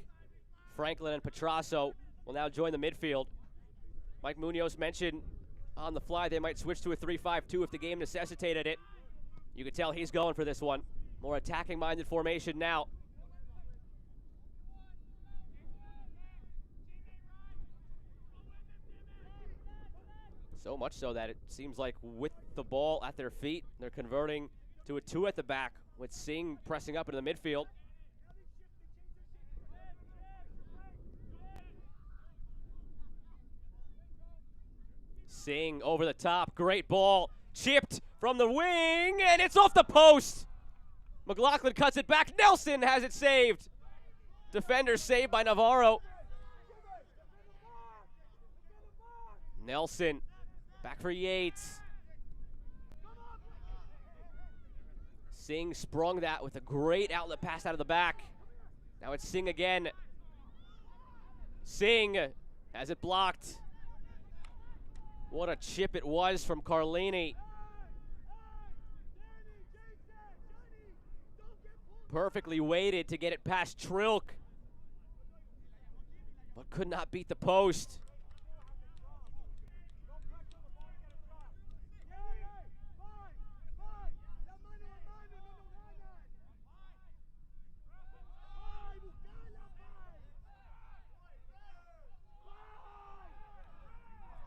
Franklin and Petrasso will now join the midfield. Mike Munoz mentioned on the fly they might switch to a 3-5-2 if the game necessitated it. You could tell he's going for this one. More attacking-minded formation now. So much so that it seems like with the ball at their feet, they're converting to a 2 at the back with Singh pressing up into the midfield. Singh over the top, great ball, chipped from the wing, and it's off the post. McLaughlin cuts it back, Nelson has it saved. Defender saved by Navarro. Nelson back for Yates. Singh sprung that with a great outlet pass out of the back. Now it's Singh again. Singh has it blocked. What a chip it was from Carlini. Perfectly weighted to get it past Trilk, but could not beat the post.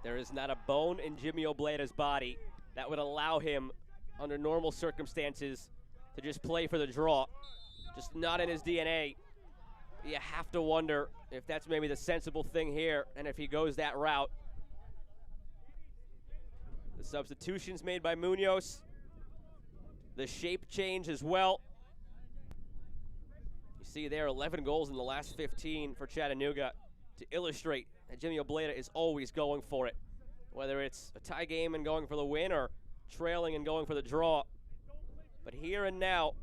There is not a bone in Jimmy Obleda's body that would allow him, under normal circumstances, to just play for the draw. Just not in his DNA. You have to wonder if that's maybe the sensible thing here, and if he goes that route. The substitutions made by Munoz. The shape change as well. You see there, 11 goals in the last 15 for Chattanooga to illustrate that Jimmy Obleda is always going for it, whether it's a tie game and going for the win or trailing and going for the draw. But here and now,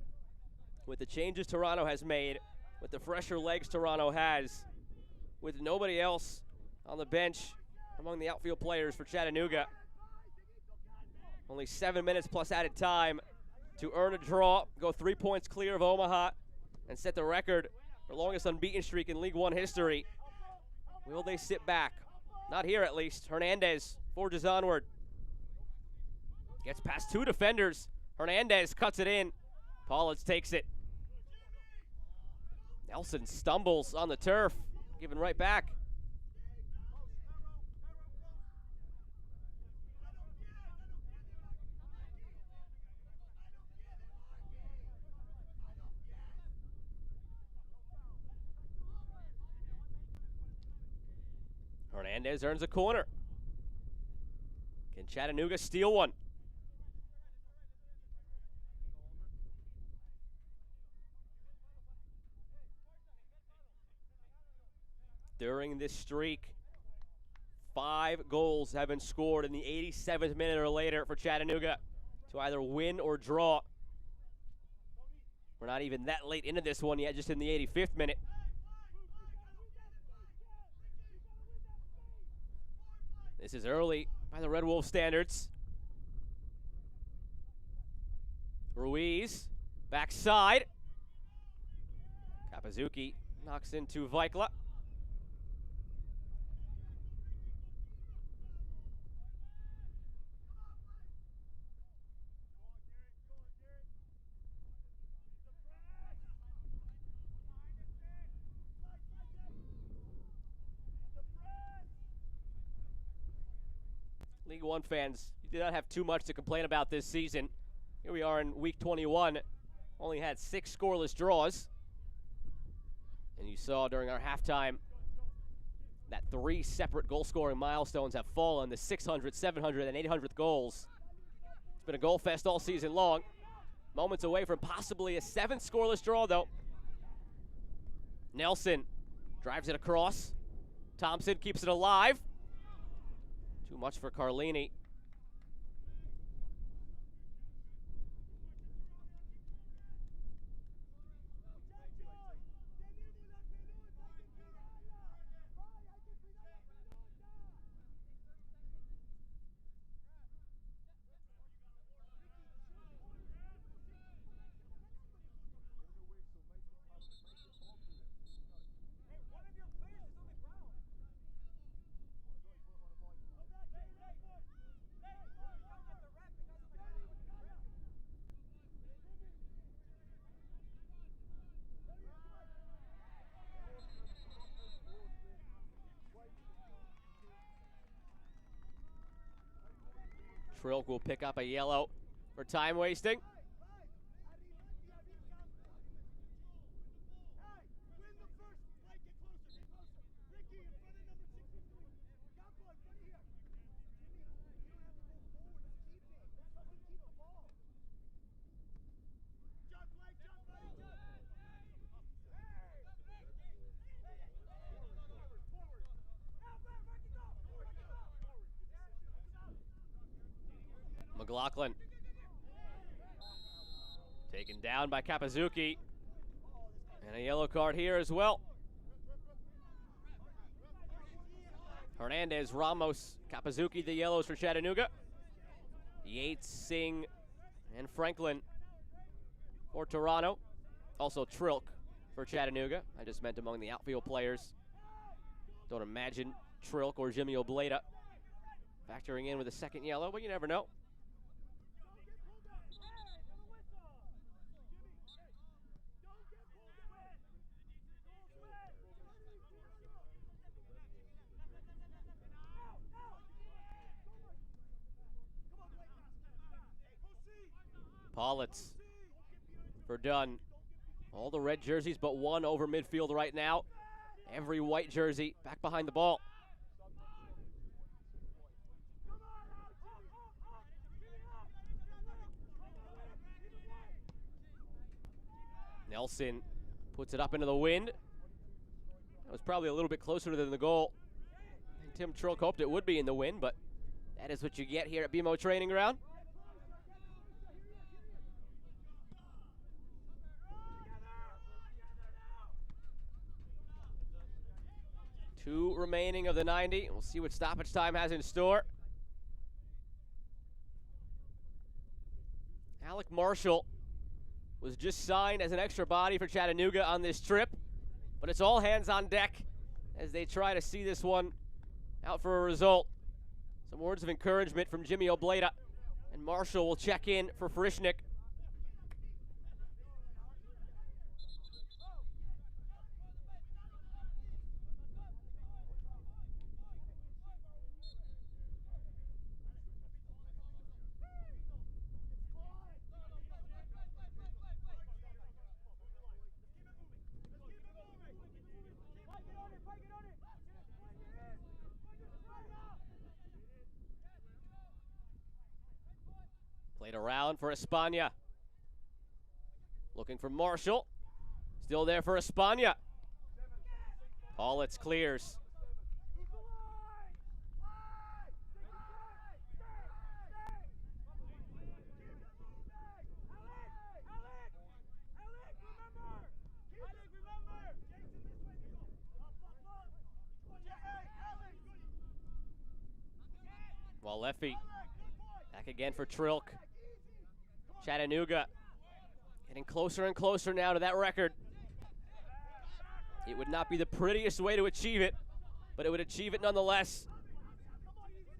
with the changes Toronto has made, with the fresher legs Toronto has, with nobody else on the bench among the outfield players for Chattanooga, only 7 minutes plus added time to earn a draw, go 3 points clear of Omaha, and set the record for longest unbeaten streak in League One history. Will they sit back? Not here, at least. Hernandez forges onward. Gets past 2 defenders. Hernandez cuts it in. Pollitt takes it. Nelson stumbles on the turf, giving right back. Hernandez earns a corner. Can Chattanooga steal one? During this streak, 5 goals have been scored in the 87th minute or later for Chattanooga to either win or draw. We're not even that late into this one yet, just in the 85th minute. Misses early by the Red Wolf standards. Ruiz, backside. Kapazuki knocks into Vikla. League One fans, you did not have too much to complain about this season. Here we are in week 21. Only had 6 scoreless draws. And you saw during our halftime that 3 separate goal-scoring milestones have fallen, the 600, 700, and 800th goals. It's been a goal fest all season long. Moments away from possibly a 7th scoreless draw, though. Nelson drives it across. Thompson keeps it alive. Too much for Carlini. Trilk will pick up a yellow for time wasting. McLaughlin taken down by Kapazuki. And a yellow card here as well. Hernandez, Ramos, Kapazuki, the yellows for Chattanooga. Yates, Singh, and Franklin for Toronto. Also Trilk for Chattanooga. I just meant among the outfield players. Don't imagine Trilk or Jimmy Obleda factoring in with a second yellow, but you never know. Politz for Dunn. All the red jerseys but one over midfield right now. Every white jersey back behind the ball. Nelson puts it up into the wind. That was probably a little bit closer than the goal. And Tim Trilk hoped it would be in the wind, but that is what you get here at BMO Training Ground. Two remaining of the 90. We'll see what stoppage time has in store. Alec Marshall was just signed as an extra body for Chattanooga on this trip, but it's all hands on deck as they try to see this one out for a result. Some words of encouragement from Jimmy Obleda, and Marshall will check in for Frischnick. Played around for Espana. Looking for Marshall. Still there for Espana. Politz clears. Well, Leffy back again for Trilk. Chattanooga getting closer and closer now to that record. It would not be the prettiest way to achieve it, but it would achieve it nonetheless.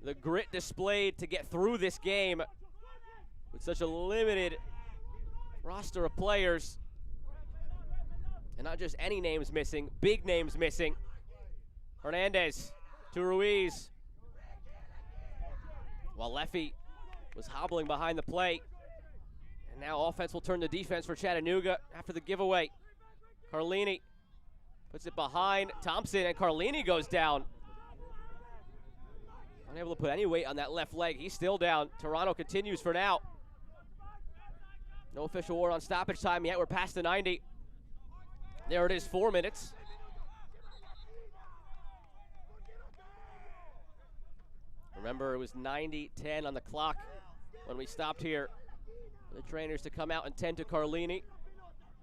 The grit displayed to get through this game with such a limited roster of players. And not just any names missing, big names missing. Hernandez to Ruiz. While Leffy was hobbling behind the play. And now offense will turn to defense for Chattanooga after the giveaway. Carlini puts it behind Thompson, and Carlini goes down. Unable to put any weight on that left leg. He's still down. Toronto continues for now. No official word on stoppage time yet. We're past the 90. There it is, 4 minutes. Remember, it was 90-10 on the clock when we stopped here. For the trainers to come out and tend to Carlini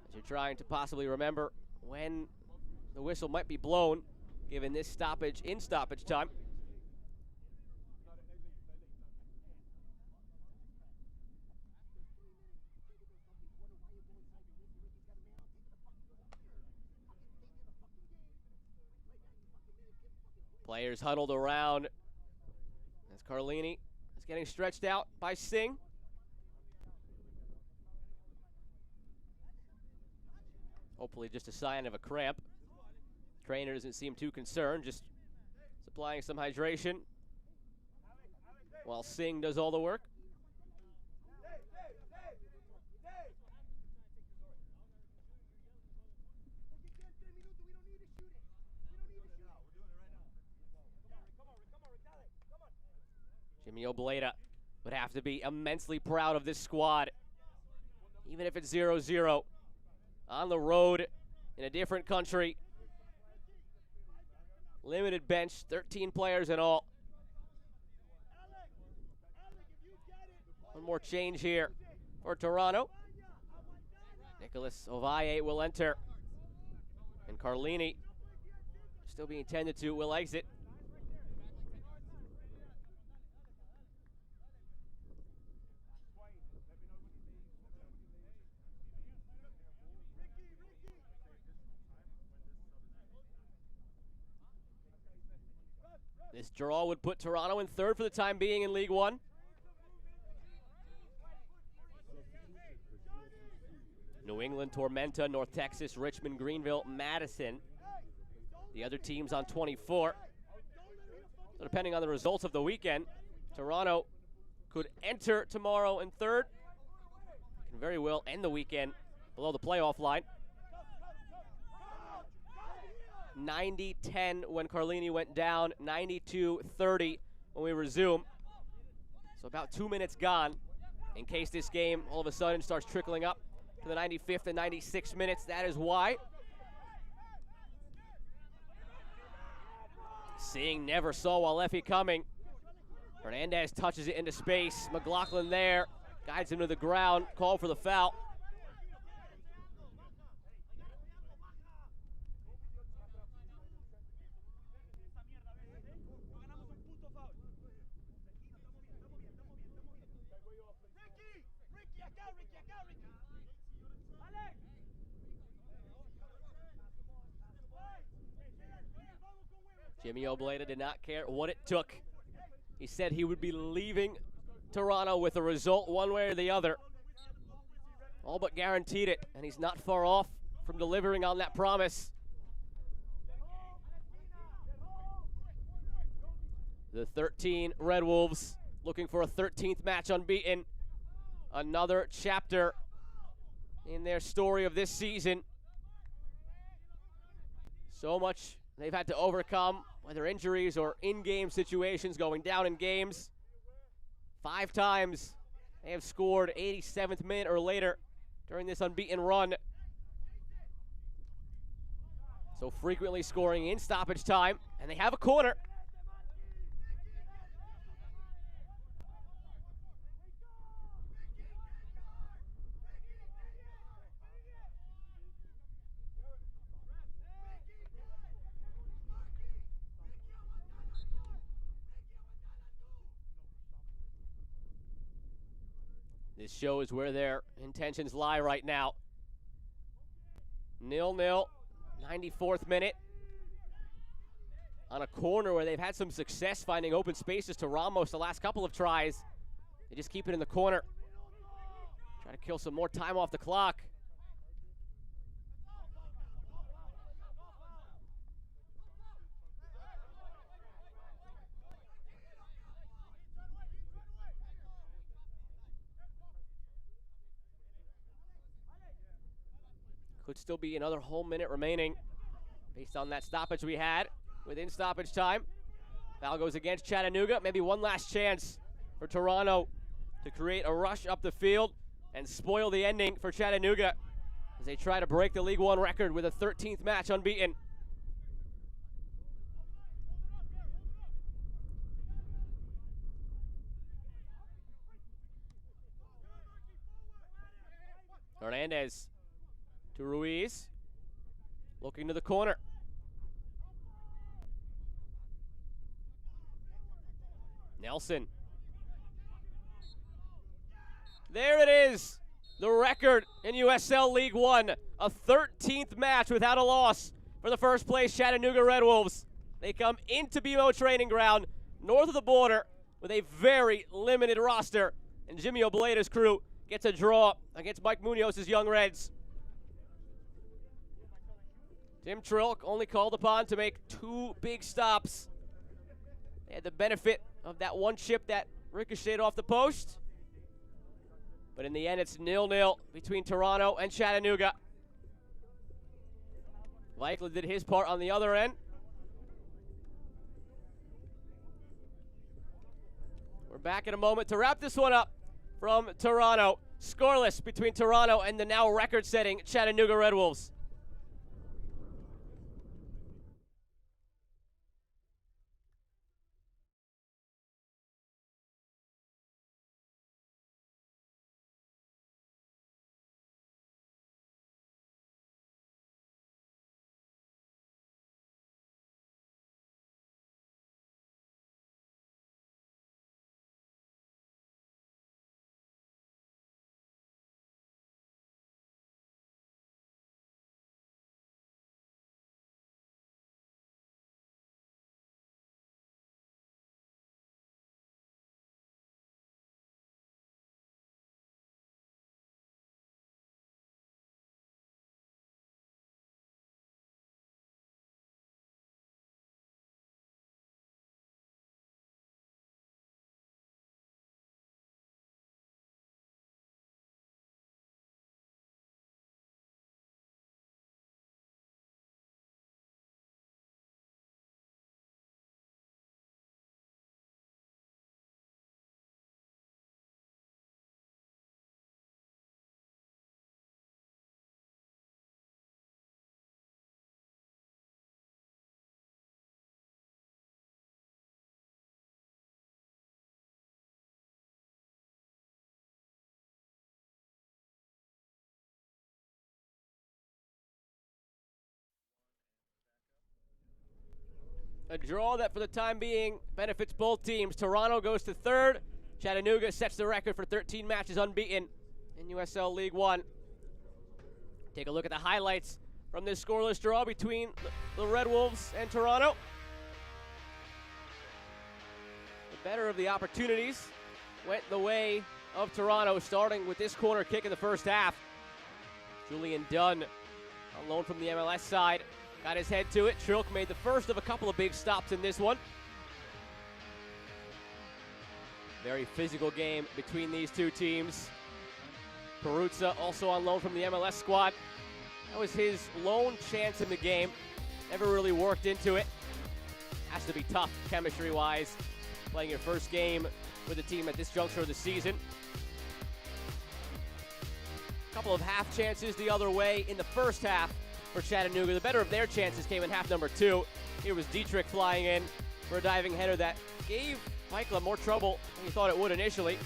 as you're trying to possibly remember when the whistle might be blown, given this stoppage in stoppage time. Players huddled around as Carlini is getting stretched out by Singh. Hopefully just a sign of a cramp. Trainer doesn't seem too concerned, just supplying some hydration while Singh does all the work. Jimmy Obleda would have to be immensely proud of this squad, even if it's 0-0. On the road in a different country. Limited bench, 13 players in all. One more change here for Toronto. Nicholas Ovalle will enter. And Carlini, still being tended to, will exit. This draw would put Toronto in third for the time being in League One. New England, Tormenta, North Texas, Richmond, Greenville, Madison. The other teams on 24. So depending on the results of the weekend, Toronto could enter tomorrow in third. Can very well end the weekend below the playoff line. 90-10 when Carlini went down, 92-30 when we resume. So about 2 minutes gone in case this game all of a sudden starts trickling up to the 95th and 96th minutes. That is why. Singh never saw Walefi coming. Hernandez touches it into space. McLaughlin there, guides him to the ground, call for the foul. Jimmy Obleda did not care what it took. He said he would be leaving Toronto with a result one way or the other. All but guaranteed it, and he's not far off from delivering on that promise. The 13 Red Wolves looking for a 13th match unbeaten. Another chapter in their story of this season. So much they've had to overcome, whether injuries or in-game situations, going down in games. 5 times they have scored 87th minute or later during this unbeaten run. So frequently scoring in stoppage time, and they have a corner. This shows where their intentions lie right now. 0-0, 94th minute. On a corner where they've had some success finding open spaces to Ramos the last couple of tries. They just keep it in the corner. Try to kill some more time off the clock. Could still be another whole minute remaining based on that stoppage we had within stoppage time. Foul goes against Chattanooga. Maybe one last chance for Toronto to create a rush up the field and spoil the ending for Chattanooga as they try to break the League One record with a 13th match unbeaten. Hernandez to Ruiz, looking to the corner. Nelson. There it is, the record in USL League One, a 13th match without a loss for the first place Chattanooga Red Wolves. They come into BMO Training Ground, north of the border, with a very limited roster, and Jimmy Obleda's crew gets a draw against Mike Munoz's Young Reds. Tim Trilk only called upon to make 2 big stops. They had the benefit of that one chip that ricocheted off the post. But in the end, it's 0-0 between Toronto and Chattanooga. Vikla did his part on the other end. We're back in a moment to wrap this one up from Toronto. Scoreless between Toronto and the now record-setting Chattanooga Red Wolves. A draw that for the time being benefits both teams. Toronto goes to 3rd. Chattanooga sets the record for 13 matches unbeaten in USL League One. Take a look at the highlights from this scoreless draw between the Red Wolves and Toronto. The better of the opportunities went the way of Toronto, starting with this corner kick in the first half. Julian Dunn, on loan from the MLS side, got his head to it. Trilk made the first of a couple of big stops in this one. Very physical game between these two teams. Peruzza also on loan from the MLS squad. That was his lone chance in the game. Never really worked into it. Has to be tough chemistry-wise, playing your first game with a team at this juncture of the season. A couple of half chances the other way in the first half for Chattanooga. The better of their chances came in half number 2. Here was Dietrich flying in for a diving header that gave Vikla more trouble than he thought it would initially.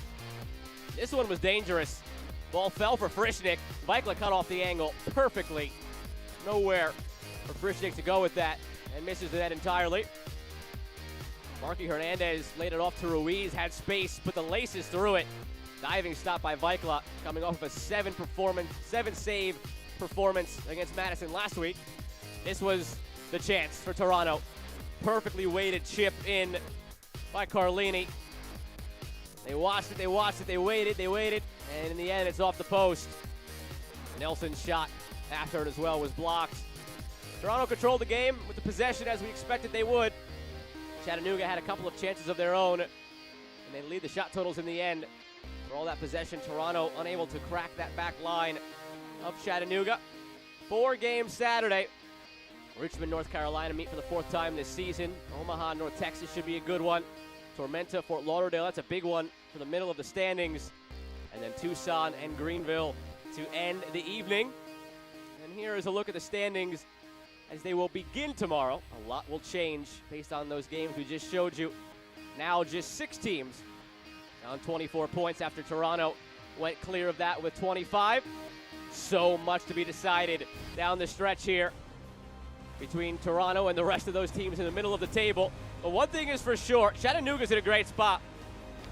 This one was dangerous. Ball fell for Frischnick. Vikla cut off the angle perfectly. Nowhere for Frischnick to go with that, and misses the net entirely. Marky Hernandez laid it off to Ruiz, had space, put the laces through it. Diving stop by Vikla, coming off of a 7-save performance against Madison last week. This was the chance for Toronto. Perfectly weighted chip in by Carlini. They watched it, they waited, and in the end it's off the post. Nelson's shot after it as well was blocked. Toronto controlled the game with the possession as we expected they would. Chattanooga had a couple of chances of their own, and they lead the shot totals in the end. For all that possession, Toronto unable to crack that back line of Chattanooga. 4-game Saturday. Richmond, North Carolina meet for the 4th time this season. Omaha, North Texas should be a good one. Tormenta, Fort Lauderdale, that's a big one for the middle of the standings. And then Tucson and Greenville to end the evening. And here is a look at the standings as they will begin tomorrow. A lot will change based on those games we just showed you. Now just 6 teams on 24 points after Toronto went clear of that with 25. So much to be decided down the stretch here between Toronto and the rest of those teams in the middle of the table. But one thing is for sure, Chattanooga's in a great spot.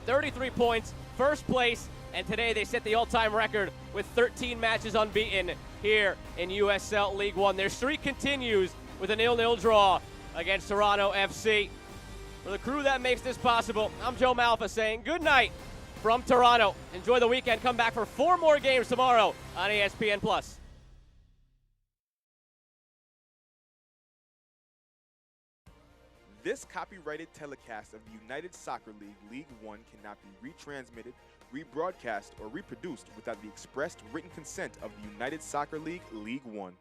33 points, first place, and today they set the all-time record with 13 matches unbeaten here in USL League One. Their streak continues with a 0-0 draw against Toronto FC. For the crew that makes this possible, I'm Joe Malfa saying good night from Toronto. Enjoy the weekend. Come back for 4 more games tomorrow on ESPN+. This copyrighted telecast of the United Soccer League League One cannot be retransmitted, rebroadcast, or reproduced without the expressed written consent of the United Soccer League League One.